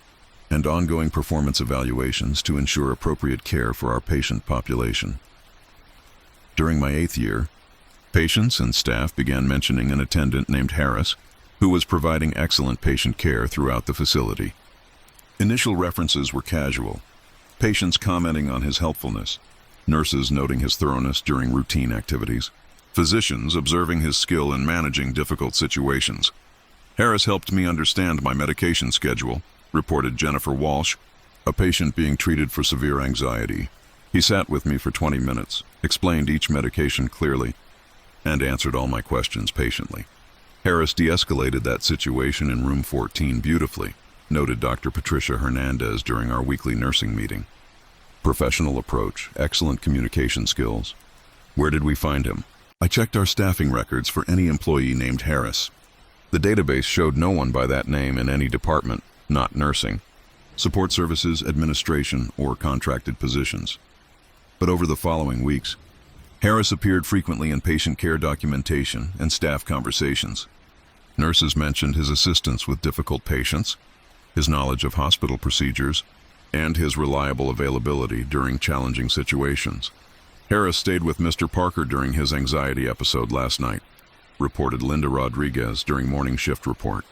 and ongoing performance evaluations to ensure appropriate care for our patient population. During my 8th year, patients and staff began mentioning an attendant named Harris, who was providing excellent patient care throughout the facility. Initial references were casual, patients commenting on his helpfulness, nurses noting his thoroughness during routine activities, physicians observing his skill in managing difficult situations. Harris helped me understand my medication schedule, reported Jennifer Walsh, a patient being treated for severe anxiety. He sat with me for 20 minutes, explained each medication clearly, and answered all my questions patiently. Harris de-escalated that situation in room 14 beautifully, noted Dr. Patricia Hernandez during our weekly nursing meeting. Professional approach, excellent communication skills. Where did we find him? I checked our staffing records for any employee named Harris. The database showed no one by that name in any department, not nursing. support services, administration, or contracted positions. But over the following weeks, Harris appeared frequently in patient care documentation and staff conversations. Nurses mentioned his assistance with difficult patients, his knowledge of hospital procedures, and his reliable availability during challenging situations. Harris stayed with Mr. Parker during his anxiety episode last night, reported Linda Rodriguez during morning shift report.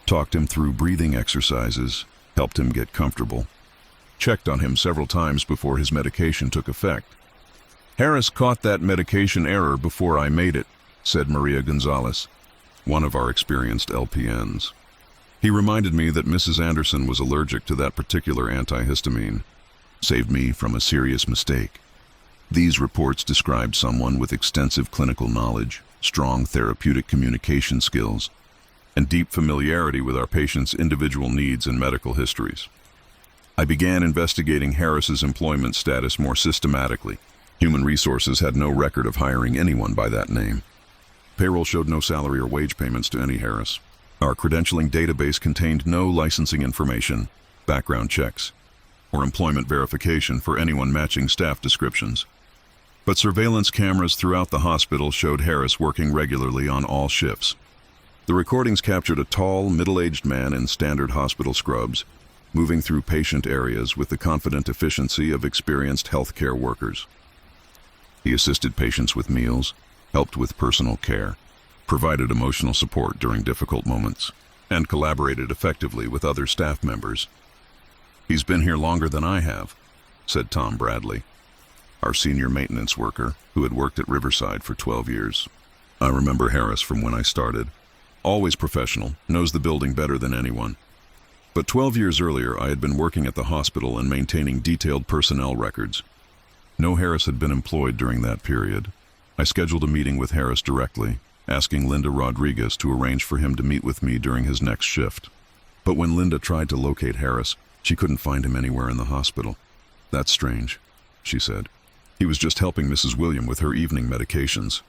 Talked him through breathing exercises, helped him get comfortable, checked on him several times before his medication took effect. Harris caught that medication error before I made it, said Maria Gonzalez, one of our experienced LPNs. He reminded me that Mrs. Anderson was allergic to that particular antihistamine. Saved me from a serious mistake. These reports described someone with extensive clinical knowledge, strong therapeutic communication skills, and deep familiarity with our patients' individual needs and medical histories. I began investigating Harris's employment status more systematically. Human Resources had no record of hiring anyone by that name. Payroll showed no salary or wage payments to any Harris. Our credentialing database contained no licensing information, background checks, or employment verification for anyone matching staff descriptions. But surveillance cameras throughout the hospital showed Harris working regularly on all shifts. The recordings captured a tall, middle-aged man in standard hospital scrubs, moving through patient areas with the confident efficiency of experienced healthcare workers. He assisted patients with meals, helped with personal care, provided emotional support during difficult moments, and collaborated effectively with other staff members. He's been here longer than I have, said Tom Bradley, our senior maintenance worker who had worked at Riverside for 12 years. I remember Harris from when I started. Always professional, knows the building better than anyone. But 12 years earlier, I had been working at the hospital and maintaining detailed personnel records. No Harris had been employed during that period. I scheduled a meeting with Harris directly, asking Linda Rodriguez to arrange for him to meet with me during his next shift. But when Linda tried to locate Harris, she couldn't find him anywhere in the hospital. That's strange, she said. He was just helping Mrs. William with her evening medications.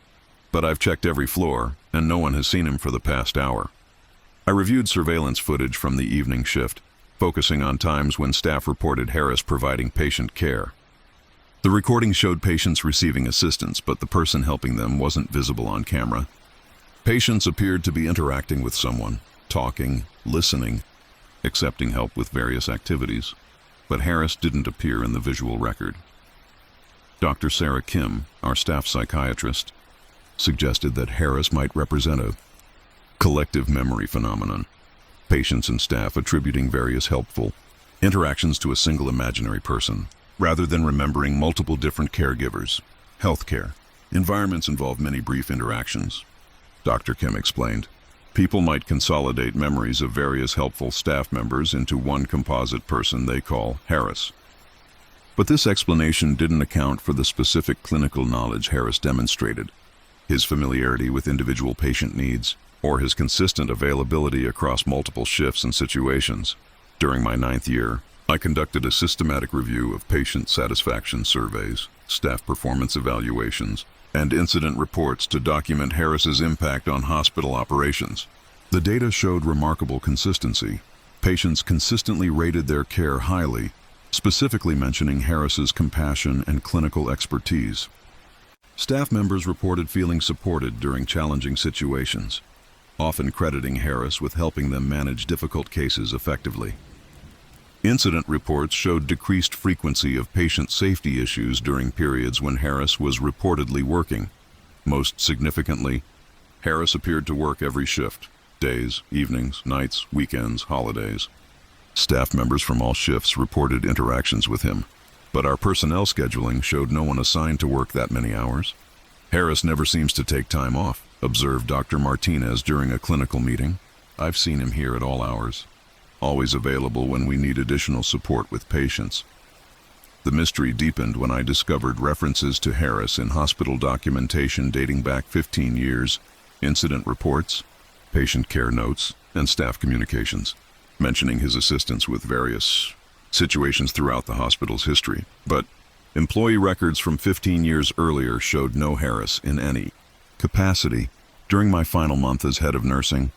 But I've checked every floor, and no one has seen him for the past hour. I reviewed surveillance footage from the evening shift, focusing on times when staff reported Harris providing patient care. The recording showed patients receiving assistance, but the person helping them wasn't visible on camera. Patients appeared to be interacting with someone, talking, listening, accepting help with various activities, but Harris didn't appear in the visual record. Dr. Sarah Kim, our staff psychiatrist, suggested that Harris might represent a collective memory phenomenon, patients and staff attributing various helpful interactions to a single imaginary person, rather than remembering multiple different caregivers. Healthcare environments involve many brief interactions, Dr. Kim explained. People might consolidate memories of various helpful staff members into one composite person they call Harris. But this explanation didn't account for the specific clinical knowledge Harris demonstrated, his familiarity with individual patient needs, or his consistent availability across multiple shifts and situations. During my 9th year, I conducted a systematic review of patient satisfaction surveys, staff performance evaluations, and incident reports to document Harris's impact on hospital operations. The data showed remarkable consistency. Patients consistently rated their care highly, specifically mentioning Harris's compassion and clinical expertise. Staff members reported feeling supported during challenging situations, often crediting Harris with helping them manage difficult cases effectively. Incident reports showed decreased frequency of patient safety issues during periods when Harris was reportedly working. Most significantly, Harris appeared to work every shift, days, evenings, nights, weekends, holidays. Staff members from all shifts reported interactions with him, but our personnel scheduling showed no one assigned to work that many hours. Harris never seems to take time off, observed Dr. Martinez during a clinical meeting. I've seen him here at all hours, always available when we need additional support with patients. The mystery deepened when I discovered references to Harris in hospital documentation dating back 15 years, incident reports, patient care notes, and staff communications, mentioning his assistance with various situations throughout the hospital's history. But employee records from 15 years earlier showed no Harris in any capacity. During my final month as head of nursing,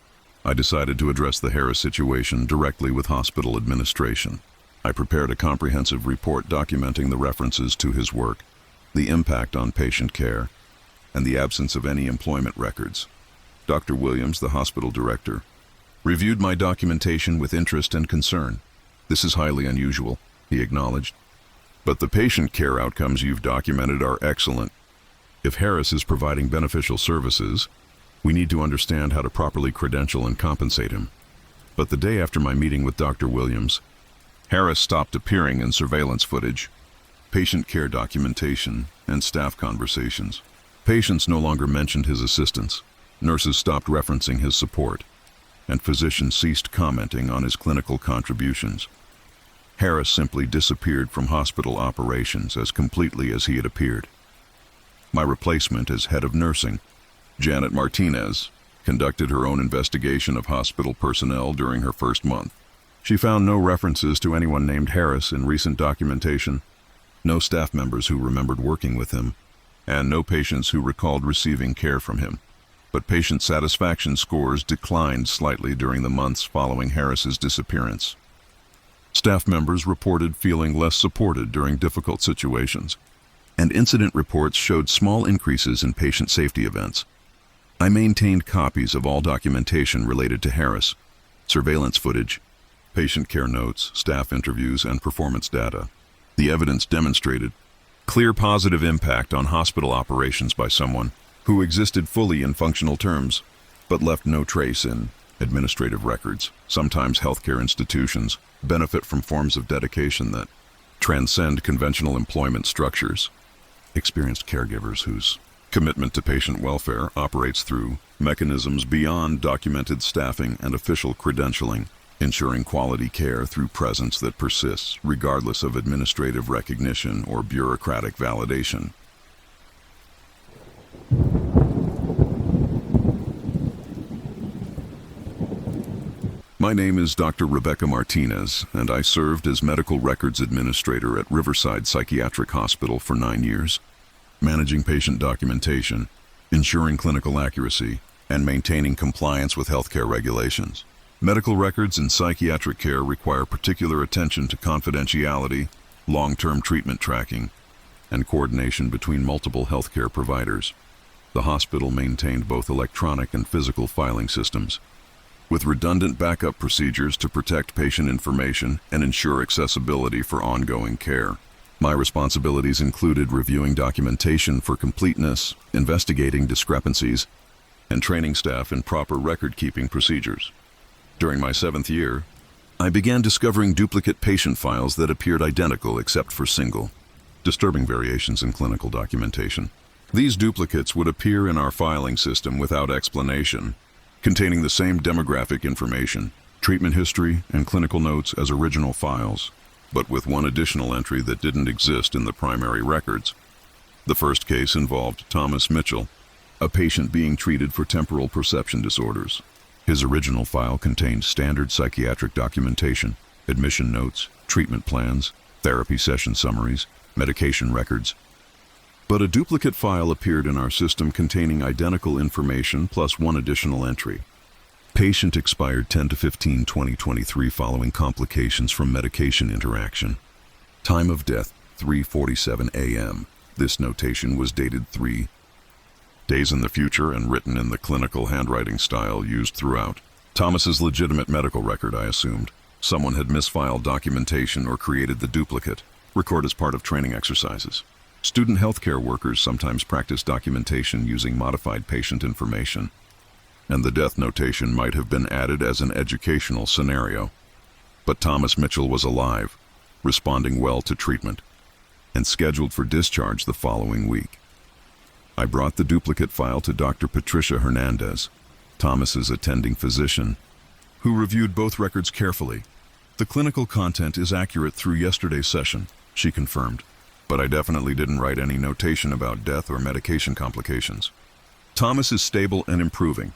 I decided to address the Harris situation directly with hospital administration. I prepared a comprehensive report documenting the references to his work, the impact on patient care, and the absence of any employment records. Dr. Williams, the hospital director, reviewed my documentation with interest and concern. "This is highly unusual," he acknowledged. "But the patient care outcomes you've documented are excellent. If Harris is providing beneficial services, we need to understand how to properly credential and compensate him." But the day after my meeting with Dr. Williams, Harris stopped appearing in surveillance footage, patient care documentation, and staff conversations. Patients no longer mentioned his assistance, nurses stopped referencing his support, and physicians ceased commenting on his clinical contributions. Harris simply disappeared from hospital operations as completely as he had appeared. My replacement as head of nursing, Janet Martinez, conducted her own investigation of hospital personnel during her first month. She found no references to anyone named Harris in recent documentation, no staff members who remembered working with him, and no patients who recalled receiving care from him. But patient satisfaction scores declined slightly during the months following Harris's disappearance. Staff members reported feeling less supported during difficult situations, and incident reports showed small increases in patient safety events. I maintained copies of all documentation related to Harris, surveillance footage, patient care notes, staff interviews, and performance data. The evidence demonstrated clear positive impact on hospital operations by someone who existed fully in functional terms, but left no trace in administrative records. Sometimes healthcare institutions benefit from forms of dedication that transcend conventional employment structures. Experienced caregivers whose commitment to patient welfare operates through mechanisms beyond documented staffing and official credentialing, ensuring quality care through presence that persists regardless of administrative recognition or bureaucratic validation. My name is Dr. Rebecca Martinez, and I served as Medical Records Administrator at Riverside Psychiatric Hospital for 9 years, managing patient documentation, ensuring clinical accuracy, and maintaining compliance with healthcare regulations. Medical records in psychiatric care require particular attention to confidentiality, long-term treatment tracking, and coordination between multiple healthcare providers. The hospital maintained both electronic and physical filing systems, with redundant backup procedures to protect patient information and ensure accessibility for ongoing care. My responsibilities included reviewing documentation for completeness, investigating discrepancies, and training staff in proper record-keeping procedures. During my 7th year, I began discovering duplicate patient files that appeared identical except for single, disturbing variations in clinical documentation. These duplicates would appear in our filing system without explanation, containing the same demographic information, treatment history, and clinical notes as original files, but with one additional entry that didn't exist in the primary records. The first case involved Thomas Mitchell, a patient being treated for temporal perception disorders. His original file contained standard psychiatric documentation, admission notes, treatment plans, therapy session summaries, medication records. But a duplicate file appeared in our system containing identical information plus one additional entry. Patient expired 10/15/2023 following complications from medication interaction. Time of death, 3:47 a.m. This notation was dated 3 days in the future and written in the clinical handwriting style used throughout. Thomas's legitimate medical record, I assumed. Someone had misfiled documentation or created the duplicate. Record as part of training exercises. Student healthcare workers sometimes practice documentation using modified patient information, and the death notation might have been added as an educational scenario. But Thomas Mitchell was alive, responding well to treatment, and scheduled for discharge the following week. I brought the duplicate file to Dr. Patricia Hernandez, Thomas's attending physician, who reviewed both records carefully. "The clinical content is accurate through yesterday's session," she confirmed, "but I definitely didn't write any notation about death or medication complications. Thomas is stable and improving."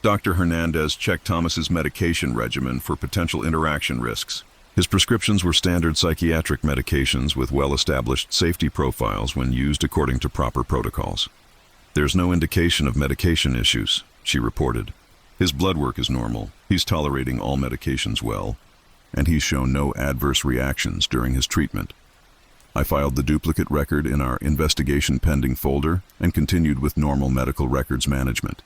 Dr. Hernandez checked Thomas's medication regimen for potential interaction risks. His prescriptions were standard psychiatric medications with well-established safety profiles when used according to proper protocols. "There's no indication of medication issues," she reported. "His blood work is normal. He's tolerating all medications well, and he's shown no adverse reactions during his treatment. I filed the duplicate record in our investigation pending folder and continued with normal medical records management.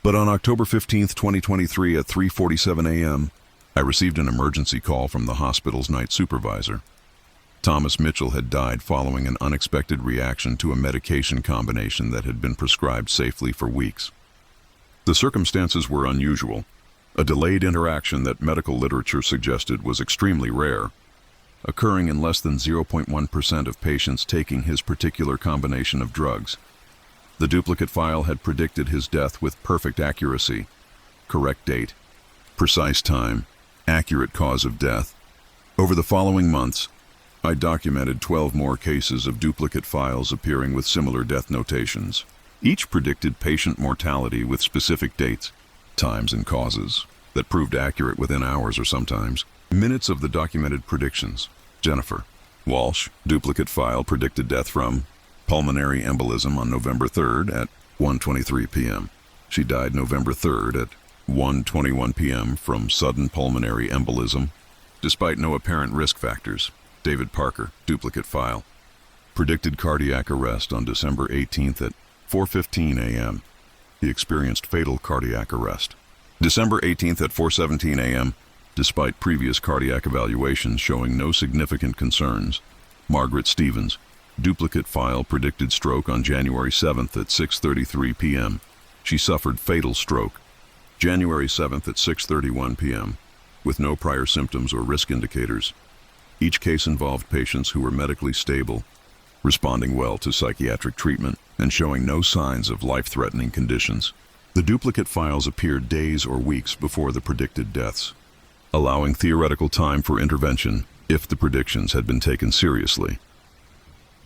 But on October 15, 2023 at 3:47 a.m., I received an emergency call from the hospital's night supervisor. Thomas Mitchell had died following an unexpected reaction to a medication combination that had been prescribed safely for weeks. The circumstances were unusual, a delayed interaction that medical literature suggested was extremely rare, occurring in less than 0.1% of patients taking his particular combination of drugs. The duplicate file had predicted his death with perfect accuracy: correct date, precise time, accurate cause of death. Over the following months, I documented 12 more cases of duplicate files appearing with similar death notations. Each predicted patient mortality with specific dates, times, and causes that proved accurate within hours or sometimes minutes of the documented predictions. Jennifer Walsh, duplicate file, predicted death from pulmonary embolism on November 3rd at 1:23 p.m. She died November 3rd at 1:21 p.m. from sudden pulmonary embolism, despite no apparent risk factors. David Parker, duplicate file, predicted cardiac arrest on December 18th at 4:15 a.m. He experienced fatal cardiac arrest. December 18th at 4:17 a.m., despite previous cardiac evaluations showing no significant concerns. Margaret Stevens, duplicate file, predicted stroke on January 7th at 6:33 p.m. She suffered fatal stroke January 7th at 6:31 p.m. with no prior symptoms or risk indicators. Each case involved patients who were medically stable, responding well to psychiatric treatment, and showing no signs of life-threatening conditions. The duplicate files appeared days or weeks before the predicted deaths, allowing theoretical time for intervention if the predictions had been taken seriously.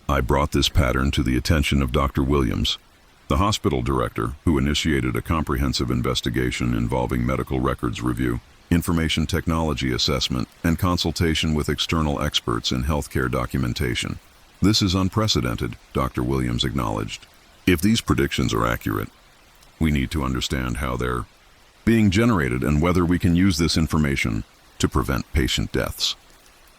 I brought this pattern to the attention of Dr. Williams, the hospital director, who initiated a comprehensive investigation involving medical records review, information technology assessment, and consultation with external experts in healthcare documentation. This is unprecedented, Dr. Williams acknowledged. If these predictions are accurate, we need to understand how they're being generated and whether we can use this information to prevent patient deaths.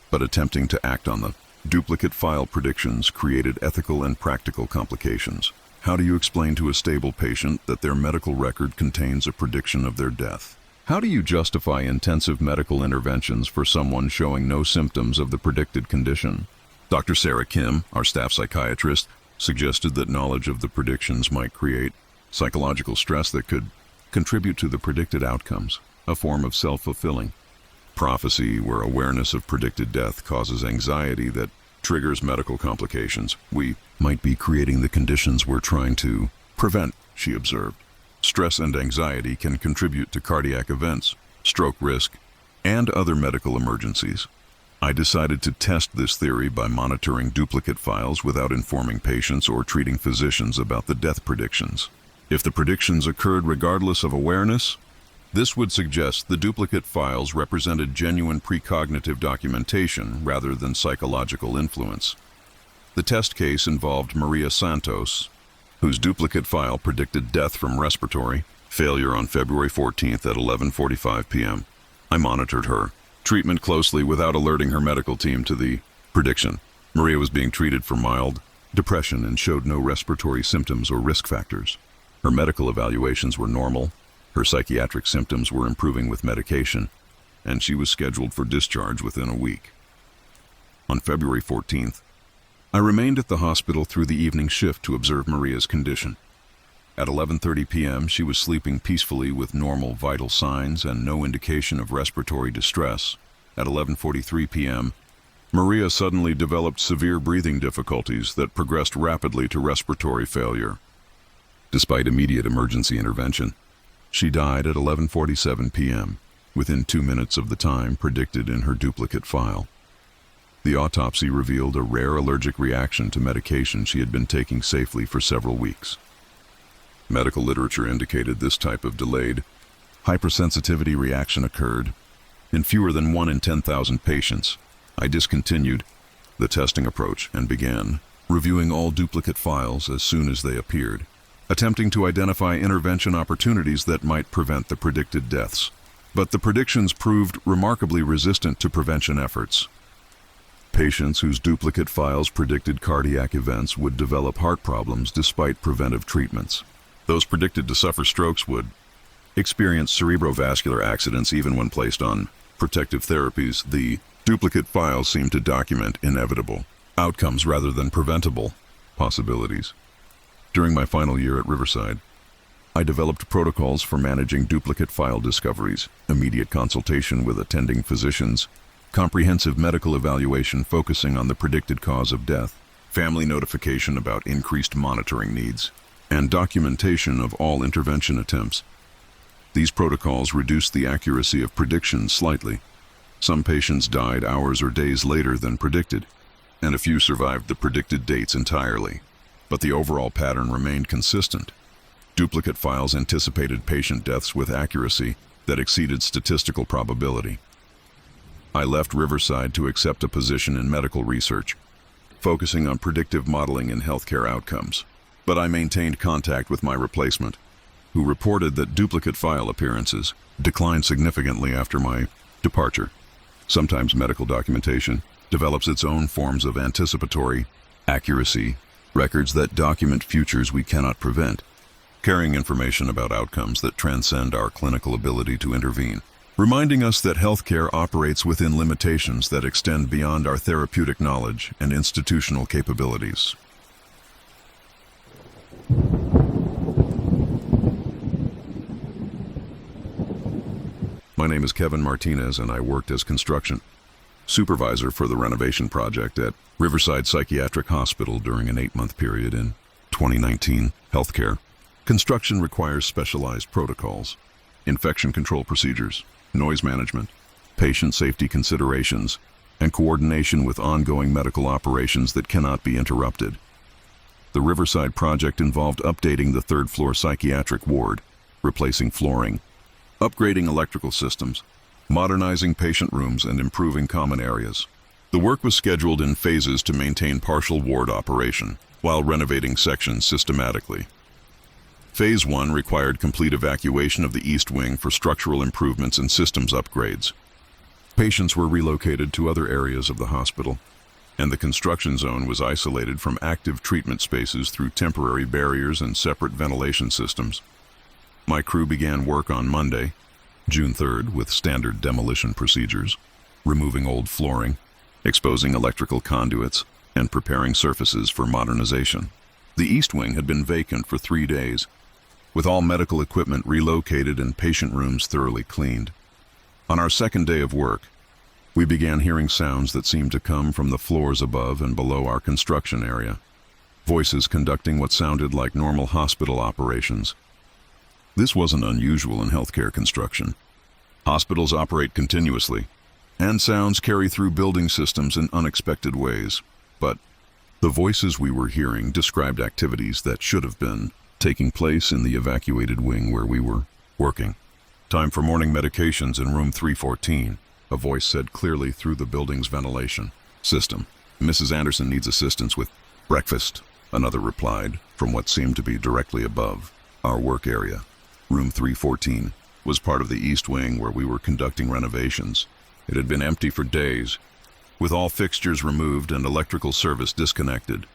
But attempting to act on the duplicate file predictions created ethical and practical complications. How do you explain to a stable patient that their medical record contains a prediction of their death? How do you justify intensive medical interventions for someone showing no symptoms of the predicted condition? Dr. Sarah Kim, our staff psychiatrist, suggested that knowledge of the predictions might create psychological stress that could contribute to the predicted outcomes, a form of self-fulfilling prophecy where awareness of predicted death causes anxiety that triggers medical complications. We might be creating the conditions we're trying to prevent, she observed. Stress and anxiety can contribute to cardiac events, stroke risk, and other medical emergencies. I decided to test this theory by monitoring duplicate files without informing patients or treating physicians about the death predictions. If the predictions occurred regardless of awareness, this would suggest the duplicate files represented genuine precognitive documentation rather than psychological influence. The test case involved Maria Santos, whose duplicate file predicted death from respiratory failure on February 14th at 11:45 p.m. I monitored her treatment closely without alerting her medical team to the prediction. Maria was being treated for mild depression and showed no respiratory symptoms or risk factors. Her medical evaluations were normal, her psychiatric symptoms were improving with medication, and she was scheduled for discharge within a week. On February 14th, I remained at the hospital through the evening shift to observe Maria's condition. At 11:30 p.m., she was sleeping peacefully with normal vital signs and no indication of respiratory distress. At 11:43 p.m., Maria suddenly developed severe breathing difficulties that progressed rapidly to respiratory failure. Despite immediate emergency intervention, she died at 11:47 p.m., within 2 minutes of the time predicted in her duplicate file. The autopsy revealed a rare allergic reaction to medication she had been taking safely for several weeks. Medical literature indicated this type of delayed hypersensitivity reaction occurred in fewer than 1 in 10,000 patients. I discontinued the testing approach and began reviewing all duplicate files as soon as they appeared, attempting to identify intervention opportunities that might prevent the predicted deaths. But the predictions proved remarkably resistant to prevention efforts. Patients whose duplicate files predicted cardiac events would develop heart problems despite preventive treatments. Those predicted to suffer strokes would experience cerebrovascular accidents even when placed on protective therapies. The duplicate files seemed to document inevitable outcomes rather than preventable possibilities. During my final year at Riverside, I developed protocols for managing duplicate file discoveries, immediate consultation with attending physicians, comprehensive medical evaluation focusing on the predicted cause of death, family notification about increased monitoring needs, and documentation of all intervention attempts. These protocols reduced the accuracy of predictions slightly. Some patients died hours or days later than predicted, and a few survived the predicted dates entirely. But the overall pattern remained consistent. Duplicate files anticipated patient deaths with accuracy that exceeded statistical probability. I left Riverside to accept a position in medical research, focusing on predictive modeling and healthcare outcomes. But I maintained contact with my replacement, who reported that duplicate file appearances declined significantly after my departure. Sometimes medical documentation develops its own forms of anticipatory accuracy, records that document futures we cannot prevent, carrying information about outcomes that transcend our clinical ability to intervene, reminding us that healthcare operates within limitations that extend beyond our therapeutic knowledge and institutional capabilities. My name is Kevin Martinez, and I worked as construction supervisor for the renovation project at Riverside Psychiatric Hospital during an 8-month period in 2019. Healthcare construction requires specialized protocols, infection control procedures, noise management, patient safety considerations, and coordination with ongoing medical operations that cannot be interrupted. The Riverside project involved updating the third-floor psychiatric ward, replacing flooring, upgrading electrical systems, modernizing patient rooms, and improving common areas. The work was scheduled in phases to maintain partial ward operation, while renovating sections systematically. Phase 1 required complete evacuation of the East Wing for structural improvements and systems upgrades. Patients were relocated to other areas of the hospital, and the construction zone was isolated from active treatment spaces through temporary barriers and separate ventilation systems. My crew began work on Monday, June 3rd, with standard demolition procedures, removing old flooring, exposing electrical conduits, and preparing surfaces for modernization. The East Wing had been vacant for 3 days, with all medical equipment relocated and patient rooms thoroughly cleaned. On our second day of work, we began hearing sounds that seemed to come from the floors above and below our construction area, voices conducting what sounded like normal hospital operations. This wasn't unusual in healthcare construction. Hospitals operate continuously, and sounds carry through building systems in unexpected ways. But the voices we were hearing described activities that should have been taking place in the evacuated wing where we were working. "Time for morning medications in room 314, a voice said clearly through the building's ventilation system. "Mrs. Anderson needs assistance with breakfast," another replied, from what seemed to be directly above our work area. Room 314 was part of the East Wing where we were conducting renovations. It had been empty for days, with all fixtures removed and electrical service disconnected.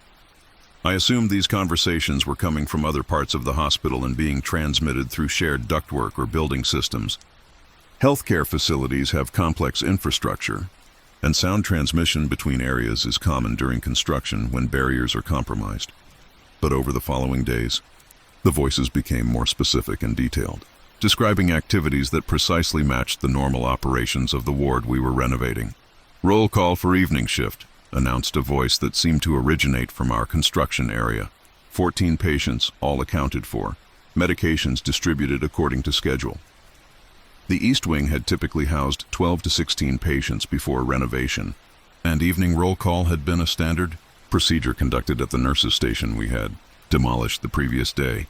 I assumed these conversations were coming from other parts of the hospital and being transmitted through shared ductwork or building systems. Healthcare facilities have complex infrastructure, and sound transmission between areas is common during construction when barriers are compromised. But over the following days, the voices became more specific and detailed, describing activities that precisely matched the normal operations of the ward we were renovating. "Roll call for evening shift," announced a voice that seemed to originate from our construction area. 14 patients, all accounted for, medications distributed according to schedule. The East Wing had typically housed 12 to 16 patients before renovation, and evening roll call had been a standard procedure conducted at the nurses' station we had demolished the previous day.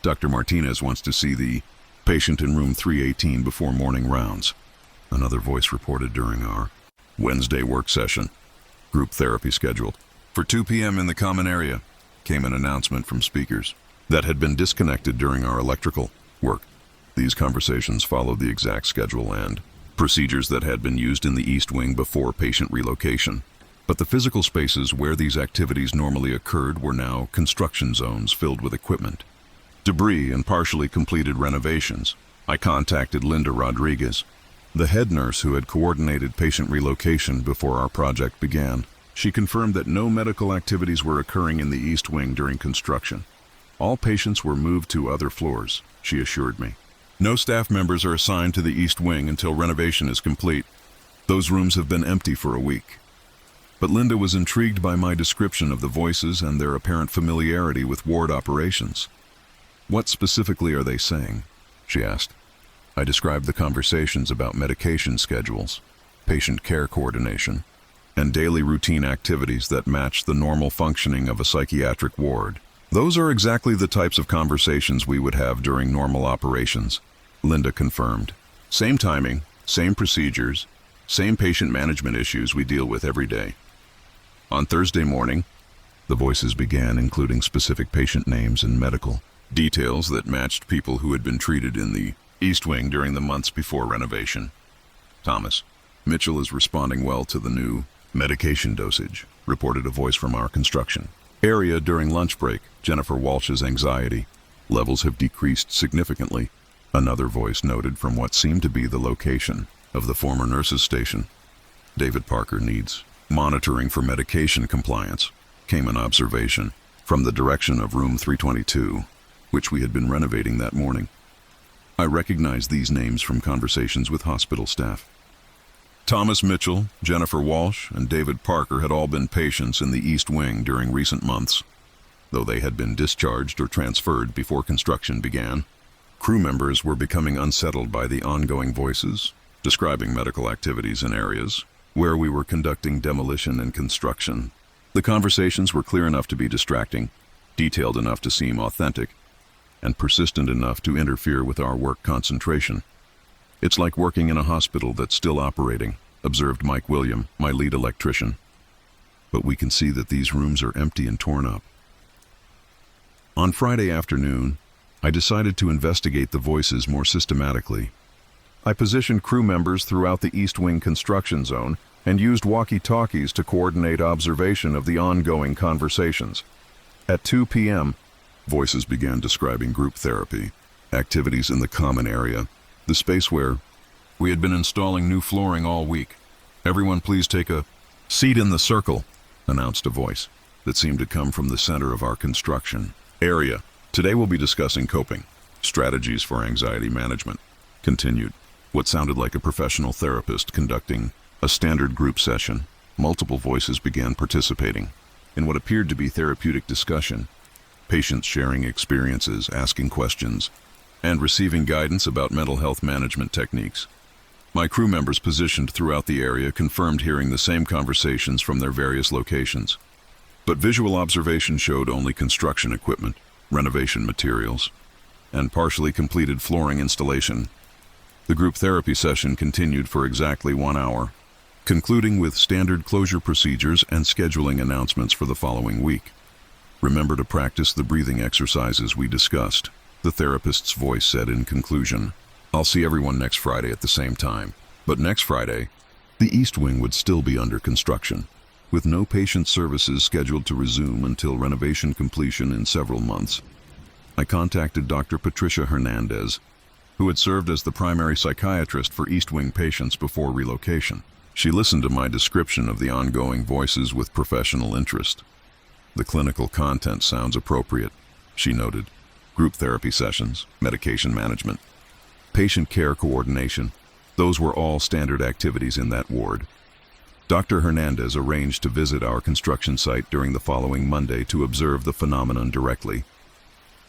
"Dr. Martinez wants to see the patient in room 318 before morning rounds," another voice reported during our Wednesday work session. "Group therapy scheduled for 2 p.m. in the common area," came an announcement from speakers that had been disconnected during our electrical work. These conversations followed the exact schedule and procedures that had been used in the East Wing before patient relocation. But the physical spaces where these activities normally occurred were now construction zones filled with equipment, debris, and partially completed renovations. I contacted Linda Rodriguez, the head nurse who had coordinated patient relocation before our project began. She confirmed that no medical activities were occurring in the East Wing during construction. All patients were moved to other floors, she assured me. No staff members are assigned to the East Wing until renovation is complete. Those rooms have been empty for a week. But Linda was intrigued by my description of the voices and their apparent familiarity with ward operations. What specifically are they saying? She asked. I described the conversations about medication schedules, patient care coordination, and daily routine activities that match the normal functioning of a psychiatric ward. Those are exactly the types of conversations we would have during normal operations, Linda confirmed. Same timing, same procedures, same patient management issues we deal with every day. On Thursday morning, the voices began including specific patient names and medical details that matched people who had been treated in the East Wing during the months before renovation. Thomas, Mitchell is responding well to the new medication dosage, reported a voice from our construction area during lunch break. Jennifer Walsh's anxiety levels have decreased significantly, another voice noted from what seemed to be the location of the former nurses' station. David Parker needs monitoring for medication compliance, came an observation from the direction of room 322, which we had been renovating that morning. I recognized these names from conversations with hospital staff. Thomas Mitchell, Jennifer Walsh, and David Parker had all been patients in the East Wing during recent months, though they had been discharged or transferred before construction began. Crew members were becoming unsettled by the ongoing voices, describing medical activities in areas where we were conducting demolition and construction. The conversations were clear enough to be distracting, detailed enough to seem authentic, and persistent enough to interfere with our work concentration. It's like working in a hospital that's still operating, observed Mike William, my lead electrician. But we can see that these rooms are empty and torn up. On Friday afternoon, I decided to investigate the voices more systematically. I positioned crew members throughout the East Wing construction zone and used walkie-talkies to coordinate observation of the ongoing conversations. At 2 p.m., voices began describing group therapy, activities in the common area, the space where we had been installing new flooring all week. Everyone please take a seat in the circle, announced a voice that seemed to come from the center of our construction area. Today we'll be discussing coping strategies for anxiety management, continued what sounded like a professional therapist conducting a standard group session. Multiple voices began participating in what appeared to be therapeutic discussion, patients sharing experiences, asking questions, and receiving guidance about mental health management techniques. My crew members positioned throughout the area confirmed hearing the same conversations from their various locations. But visual observation showed only construction equipment, renovation materials, and partially completed flooring installation. The group therapy session continued for exactly 1 hour, concluding with standard closure procedures and scheduling announcements for the following week. Remember to practice the breathing exercises we discussed, the therapist's voice said in conclusion. I'll see everyone next Friday at the same time. But next Friday, the East Wing would still be under construction, with no patient services scheduled to resume until renovation completion in several months. I contacted Dr. Patricia Hernandez, who had served as the primary psychiatrist for East Wing patients before relocation. She listened to my description of the ongoing voices with professional interest. The clinical content sounds appropriate, she noted. Group therapy sessions, medication management, patient care coordination, those were all standard activities in that ward. Dr. Hernandez arranged to visit our construction site during the following Monday to observe the phenomenon directly.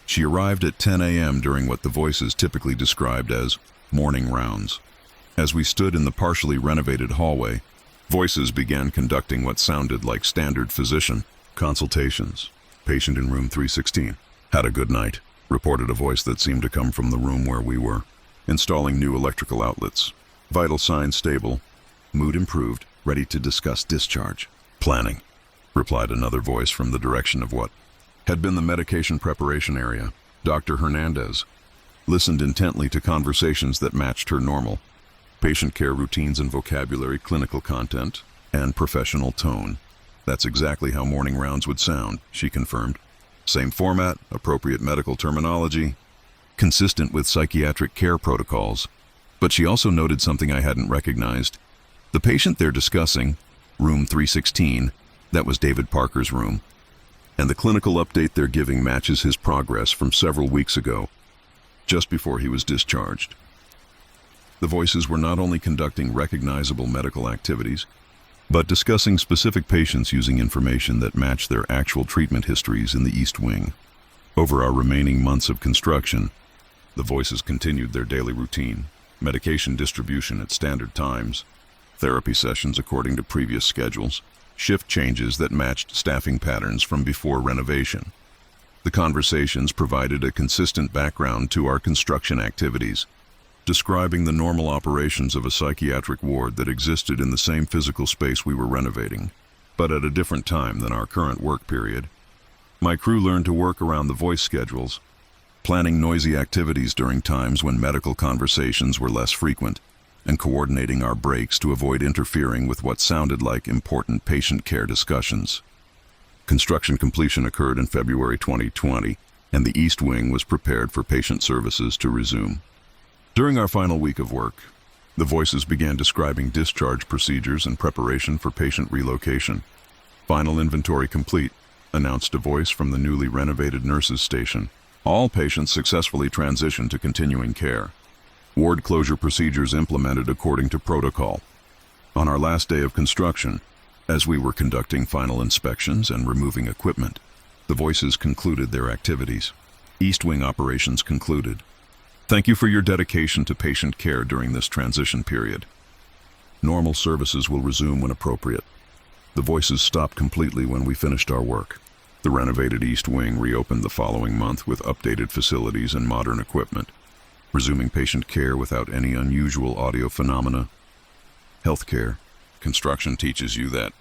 She arrived at 10 a.m. during what the voices typically described as morning rounds. As we stood in the partially renovated hallway, voices began conducting what sounded like standard physician consultations. Patient in room 316. Had a good night, reported a voice that seemed to come from the room where we were. Installing new electrical outlets. Vital signs stable. Mood improved, ready to discuss discharge. Planning, replied another voice from the direction of what had been the medication preparation area. Dr. Hernandez, listened intently to conversations that matched her normal patient care routines and vocabulary, clinical content, and professional tone. That's exactly how morning rounds would sound, she confirmed. Same format, appropriate medical terminology, consistent with psychiatric care protocols. But she also noted something I hadn't recognized. The patient they're discussing, room 316, that was David Parker's room. And the clinical update they're giving matches his progress from several weeks ago, just before he was discharged. The voices were not only conducting recognizable medical activities, but discussing specific patients using information that matched their actual treatment histories in the East Wing. Over our remaining months of construction, the voices continued their daily routine, medication distribution at standard times, therapy sessions according to previous schedules, shift changes that matched staffing patterns from before renovation. The conversations provided a consistent background to our construction activities, describing the normal operations of a psychiatric ward that existed in the same physical space we were renovating, but at a different time than our current work period. My crew learned to work around the voice schedules, planning noisy activities during times when medical conversations were less frequent, and coordinating our breaks to avoid interfering with what sounded like important patient care discussions. Construction completion occurred in February 2020, and the East Wing was prepared for patient services to resume. During our final week of work, the voices began describing discharge procedures and preparation for patient relocation. Final inventory complete, announced a voice from the newly renovated nurses' station. All patients successfully transitioned to continuing care. Ward closure procedures implemented according to protocol. On our last day of construction, as we were conducting final inspections and removing equipment, the voices concluded their activities. East Wing operations concluded. Thank you for your dedication to patient care during this transition period. Normal services will resume when appropriate. The voices stopped completely when we finished our work. The renovated East Wing reopened the following month with updated facilities and modern equipment, resuming patient care without any unusual audio phenomena. Healthcare. Construction teaches you that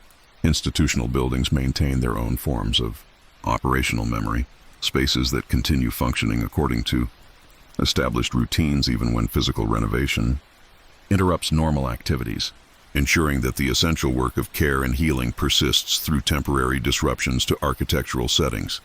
institutional buildings maintain their own forms of operational memory, spaces that continue functioning according to established routines even when physical renovation interrupts normal activities, ensuring that the essential work of care and healing persists through temporary disruptions to architectural settings.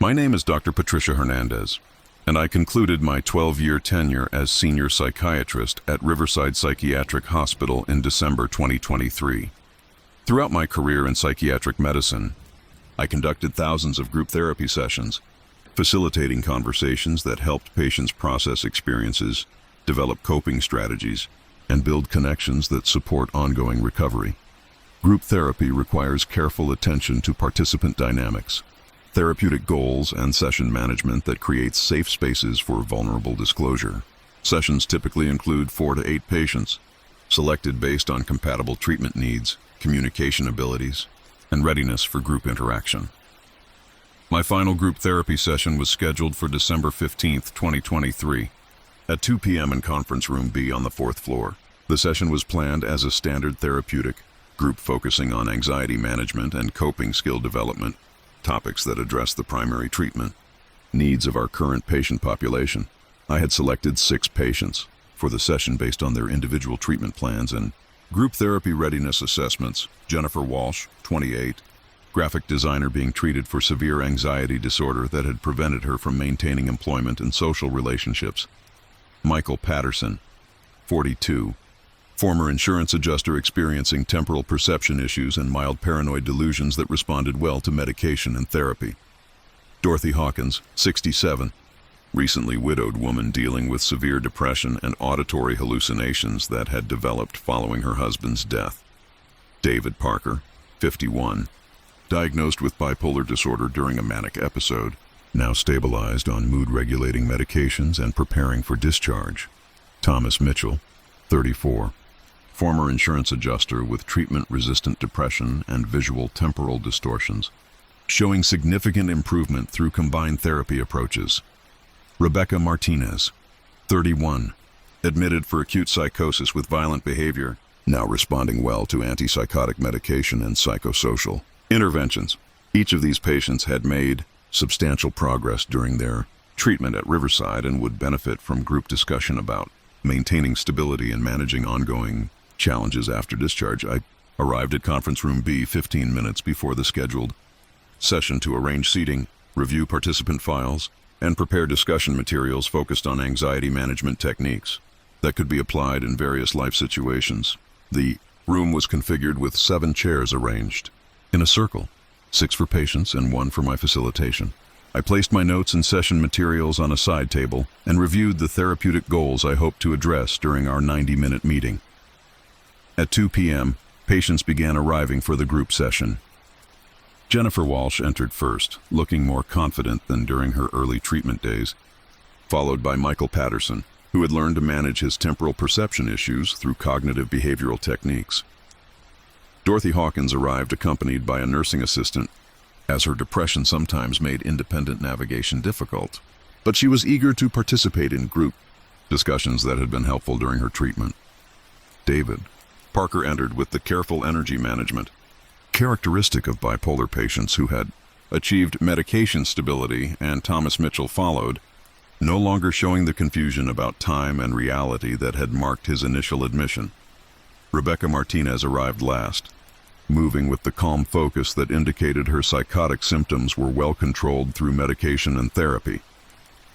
My name is Dr. Patricia Hernandez, and I concluded my 12-year tenure as senior psychiatrist at Riverside Psychiatric Hospital in December 2023. Throughout my career in psychiatric medicine, I conducted thousands of group therapy sessions, facilitating conversations that helped patients process experiences, develop coping strategies, and build connections that support ongoing recovery. Group therapy requires careful attention to participant dynamics, therapeutic goals, and session management that creates safe spaces for vulnerable disclosure. Sessions typically include 4 to 8 patients, selected based on compatible treatment needs, communication abilities, and readiness for group interaction. My final group therapy session was scheduled for December 15, 2023, at 2 p.m. in Conference Room B on the 4th floor. The session was planned as a standard therapeutic group focusing on anxiety management and coping skill development, topics that address the primary treatment needs of our current patient population. I had selected 6 patients for the session based on their individual treatment plans and group therapy readiness assessments. Jennifer Walsh, 28, graphic designer being treated for severe anxiety disorder that had prevented her from maintaining employment and social relationships. Michael Patterson, 42, former insurance adjuster experiencing temporal perception issues and mild paranoid delusions that responded well to medication and therapy. Dorothy Hawkins, 67, recently widowed woman dealing with severe depression and auditory hallucinations that had developed following her husband's death. David Parker, 51, diagnosed with bipolar disorder during a manic episode, now stabilized on mood-regulating medications and preparing for discharge. Thomas Mitchell, 34, former insurance adjuster with treatment-resistant depression and visual temporal distortions, showing significant improvement through combined therapy approaches. Rebecca Martinez, 31, admitted for acute psychosis with violent behavior, now responding well to antipsychotic medication and psychosocial Interventions. Each of these patients had made substantial progress during their treatment at Riverside and would benefit from group discussion about maintaining stability and managing ongoing challenges after discharge. I arrived at conference room B 15 minutes before the scheduled session to arrange seating, review participant files, and prepare discussion materials focused on anxiety management techniques that could be applied in various life situations. The room was configured with 7 chairs arranged in a circle, 6 for patients and 1 for my facilitation. I placed my notes and session materials on a side table and reviewed the therapeutic goals I hoped to address during our 90-minute meeting. At 2 p.m., patients began arriving for the group session. Jennifer Walsh entered first, looking more confident than during her early treatment days, followed by Michael Patterson, who had learned to manage his temporal perception issues through cognitive behavioral techniques. Dorothy Hawkins arrived accompanied by a nursing assistant, as her depression sometimes made independent navigation difficult, but she was eager to participate in group discussions that had been helpful during her treatment. David Parker entered with the careful energy management, characteristic of bipolar patients who had achieved medication stability, and Thomas Mitchell followed, no longer showing the confusion about time and reality that had marked his initial admission. Rebecca Martinez arrived last, moving with the calm focus that indicated her psychotic symptoms were well controlled through medication and therapy.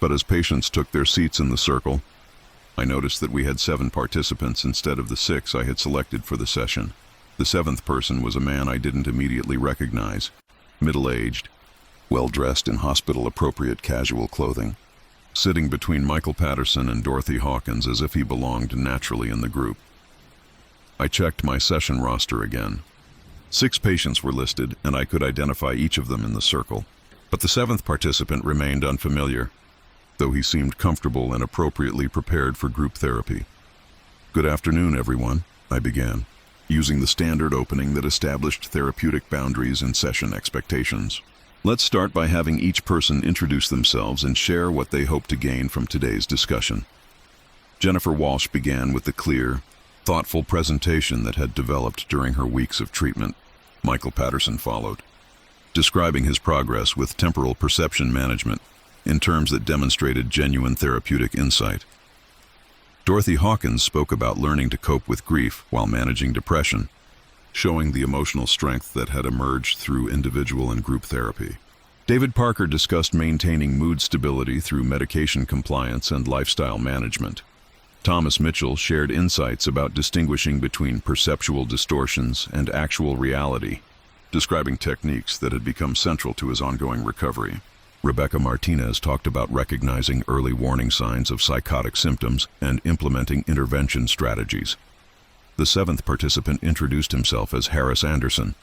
But as patients took their seats in the circle, I noticed that we had 7 participants instead of the 6 I had selected for the session. The 7th person was a man I didn't immediately recognize, middle-aged, well-dressed in hospital-appropriate casual clothing, sitting between Michael Patterson and Dorothy Hawkins as if he belonged naturally in the group. I checked my session roster again. 6 patients were listed, and I could identify each of them in the circle, but the 7th participant remained unfamiliar, though he seemed comfortable and appropriately prepared for group therapy. "Good afternoon, everyone," I began, using the standard opening that established therapeutic boundaries and session expectations. "Let's start by having each person introduce themselves and share what they hope to gain from today's discussion." Jennifer Walsh began with the clear, thoughtful presentation that had developed during her weeks of treatment. Michael Patterson followed, describing his progress with temporal perception management in terms that demonstrated genuine therapeutic insight. Dorothy Hawkins spoke about learning to cope with grief while managing depression, showing the emotional strength that had emerged through individual and group therapy. David Parker discussed maintaining mood stability through medication compliance and lifestyle management. Thomas Mitchell shared insights about distinguishing between perceptual distortions and actual reality, describing techniques that had become central to his ongoing recovery. Rebecca Martinez talked about recognizing early warning signs of psychotic symptoms and implementing intervention strategies. The 7th participant introduced himself as Harris Anderson,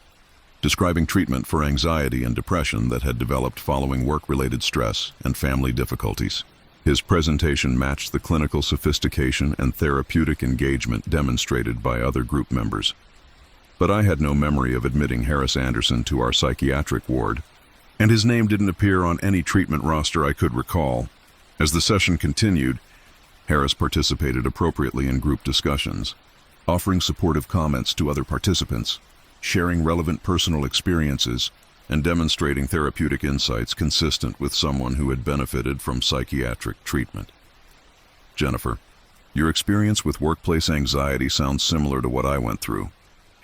describing treatment for anxiety and depression that had developed following work-related stress and family difficulties. His presentation matched the clinical sophistication and therapeutic engagement demonstrated by other group members. But I had no memory of admitting Harris Anderson to our psychiatric ward, and his name didn't appear on any treatment roster I could recall. As the session continued, Harris participated appropriately in group discussions, offering supportive comments to other participants, sharing relevant personal experiences, and demonstrating therapeutic insights consistent with someone who had benefited from psychiatric treatment. "Jennifer, your experience with workplace anxiety sounds similar to what I went through,"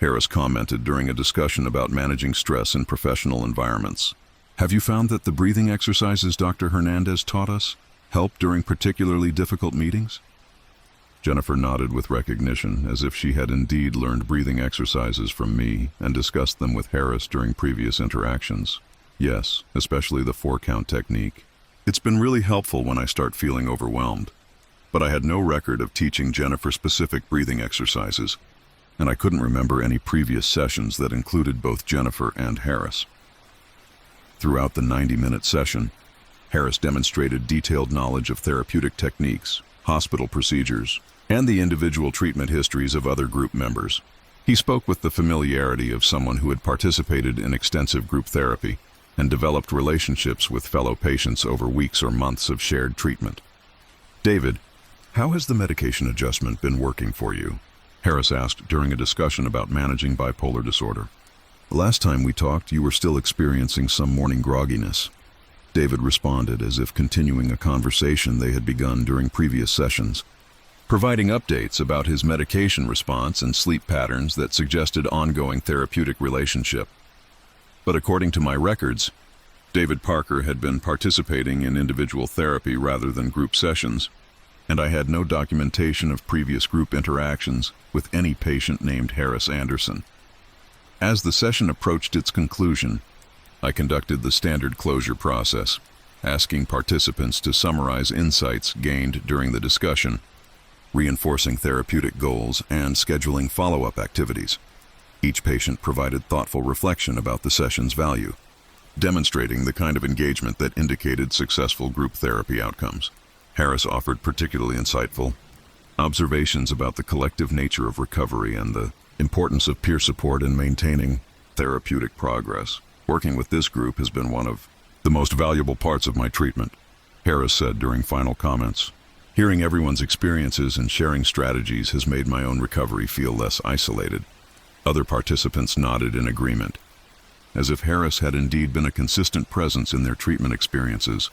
Harris commented during a discussion about managing stress in professional environments. "Have you found that the breathing exercises Dr. Hernandez taught us help during particularly difficult meetings?" Jennifer nodded with recognition, as if she had indeed learned breathing exercises from me and discussed them with Harris during previous interactions. "Yes, especially the 4-count technique. It's been really helpful when I start feeling overwhelmed. But I had no record of teaching Jennifer specific breathing exercises, and I couldn't remember any previous sessions that included both Jennifer and Harris." Throughout the 90-minute session, Harris demonstrated detailed knowledge of therapeutic techniques, hospital procedures, and the individual treatment histories of other group members. He spoke with the familiarity of someone who had participated in extensive group therapy and developed relationships with fellow patients over weeks or months of shared treatment. "David, how has the medication adjustment been working for you?" Harris asked during a discussion about managing bipolar disorder. Last time we talked, you were still experiencing some morning grogginess. David responded as if continuing a conversation they had begun during previous sessions, providing updates about his medication response and sleep patterns that suggested ongoing therapeutic relationship. But according to my records, David Parker had been participating in individual therapy rather than group sessions, and I had no documentation of previous group interactions with any patient named Harris Anderson. As the session approached its conclusion, I conducted the standard closure process, asking participants to summarize insights gained during the discussion, reinforcing therapeutic goals, and scheduling follow-up activities. Each patient provided thoughtful reflection about the session's value, demonstrating the kind of engagement that indicated successful group therapy outcomes. Harris offered particularly insightful observations about the collective nature of recovery and the importance of peer support in maintaining therapeutic progress. Working with this group has been one of the most valuable parts of my treatment, Harris said during final comments. Hearing everyone's experiences and sharing strategies has made my own recovery feel less isolated. Other participants nodded in agreement, as if Harris had indeed been a consistent presence in their treatment experiences.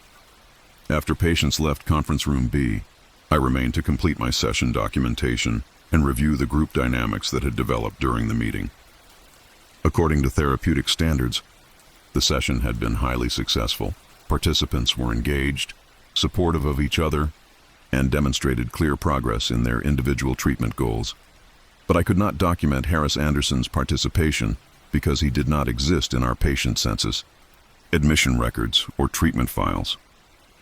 After patients left Conference Room B, I remained to complete my session documentation and review the group dynamics that had developed during the meeting. According to therapeutic standards, the session had been highly successful. Participants were engaged, supportive of each other, and demonstrated clear progress in their individual treatment goals. But I could not document Harris Anderson's participation because he did not exist in our patient census, admission records, or treatment files.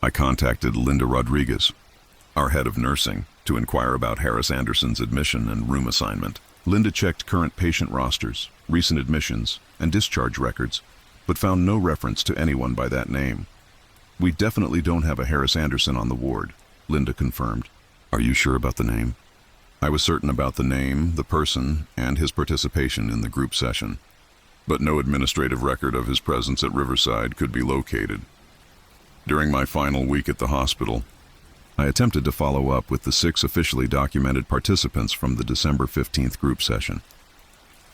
I contacted Linda Rodriguez, our head of nursing, to inquire about Harris Anderson's admission and room assignment. Linda checked current patient rosters, recent admissions, and discharge records, but found no reference to anyone by that name. "We definitely don't have a Harris Anderson on the ward," Linda confirmed. "Are you sure about the name?" I was certain about the name, the person, and his participation in the group session, but no administrative record of his presence at Riverside could be located. During my final week at the hospital, I attempted to follow up with the 6 officially documented participants from the December 15th group session.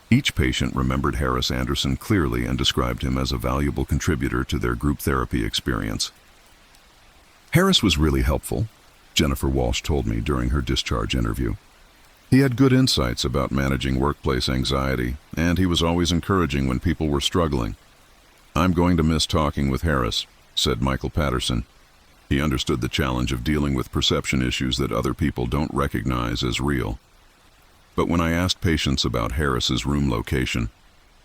Each patient remembered Harris Anderson clearly and described him as a valuable contributor to their group therapy experience. "Harris was really helpful," Jennifer Walsh told me during her discharge interview. "He had good insights about managing workplace anxiety, and he was always encouraging when people were struggling." "I'm going to miss talking with Harris," said Michael Patterson. He understood the challenge of dealing with perception issues that other people don't recognize as real. But when I asked patients about Harris's room location,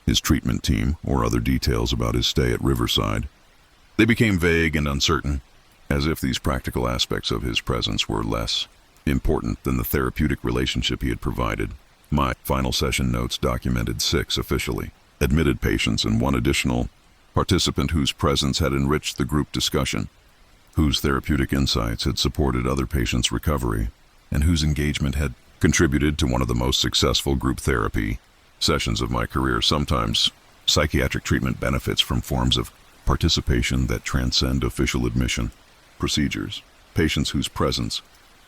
his treatment team, or other details about his stay at Riverside, they became vague and uncertain, as if these practical aspects of his presence were less important than the therapeutic relationship he had provided. My final session notes documented 6 officially admitted patients and 1 additional participant whose presence had enriched the group discussion, whose therapeutic insights had supported other patients' recovery, and whose engagement had contributed to one of the most successful group therapy sessions of my career. Sometimes psychiatric treatment benefits from forms of participation that transcend official admission procedures. Patients whose presence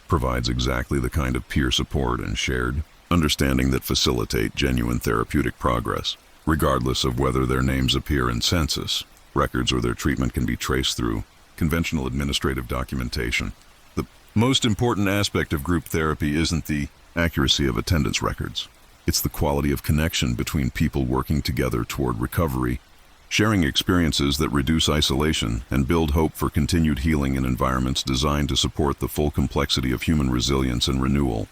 provides exactly the kind of peer support and shared understanding that facilitate genuine therapeutic progress, regardless of whether their names appear in census records or their treatment can be traced through conventional administrative documentation. The most important aspect of group therapy isn't the accuracy of attendance records. It's the quality of connection between people working together toward recovery, sharing experiences that reduce isolation and build hope for continued healing in environments designed to support the full complexity of human resilience and renewal.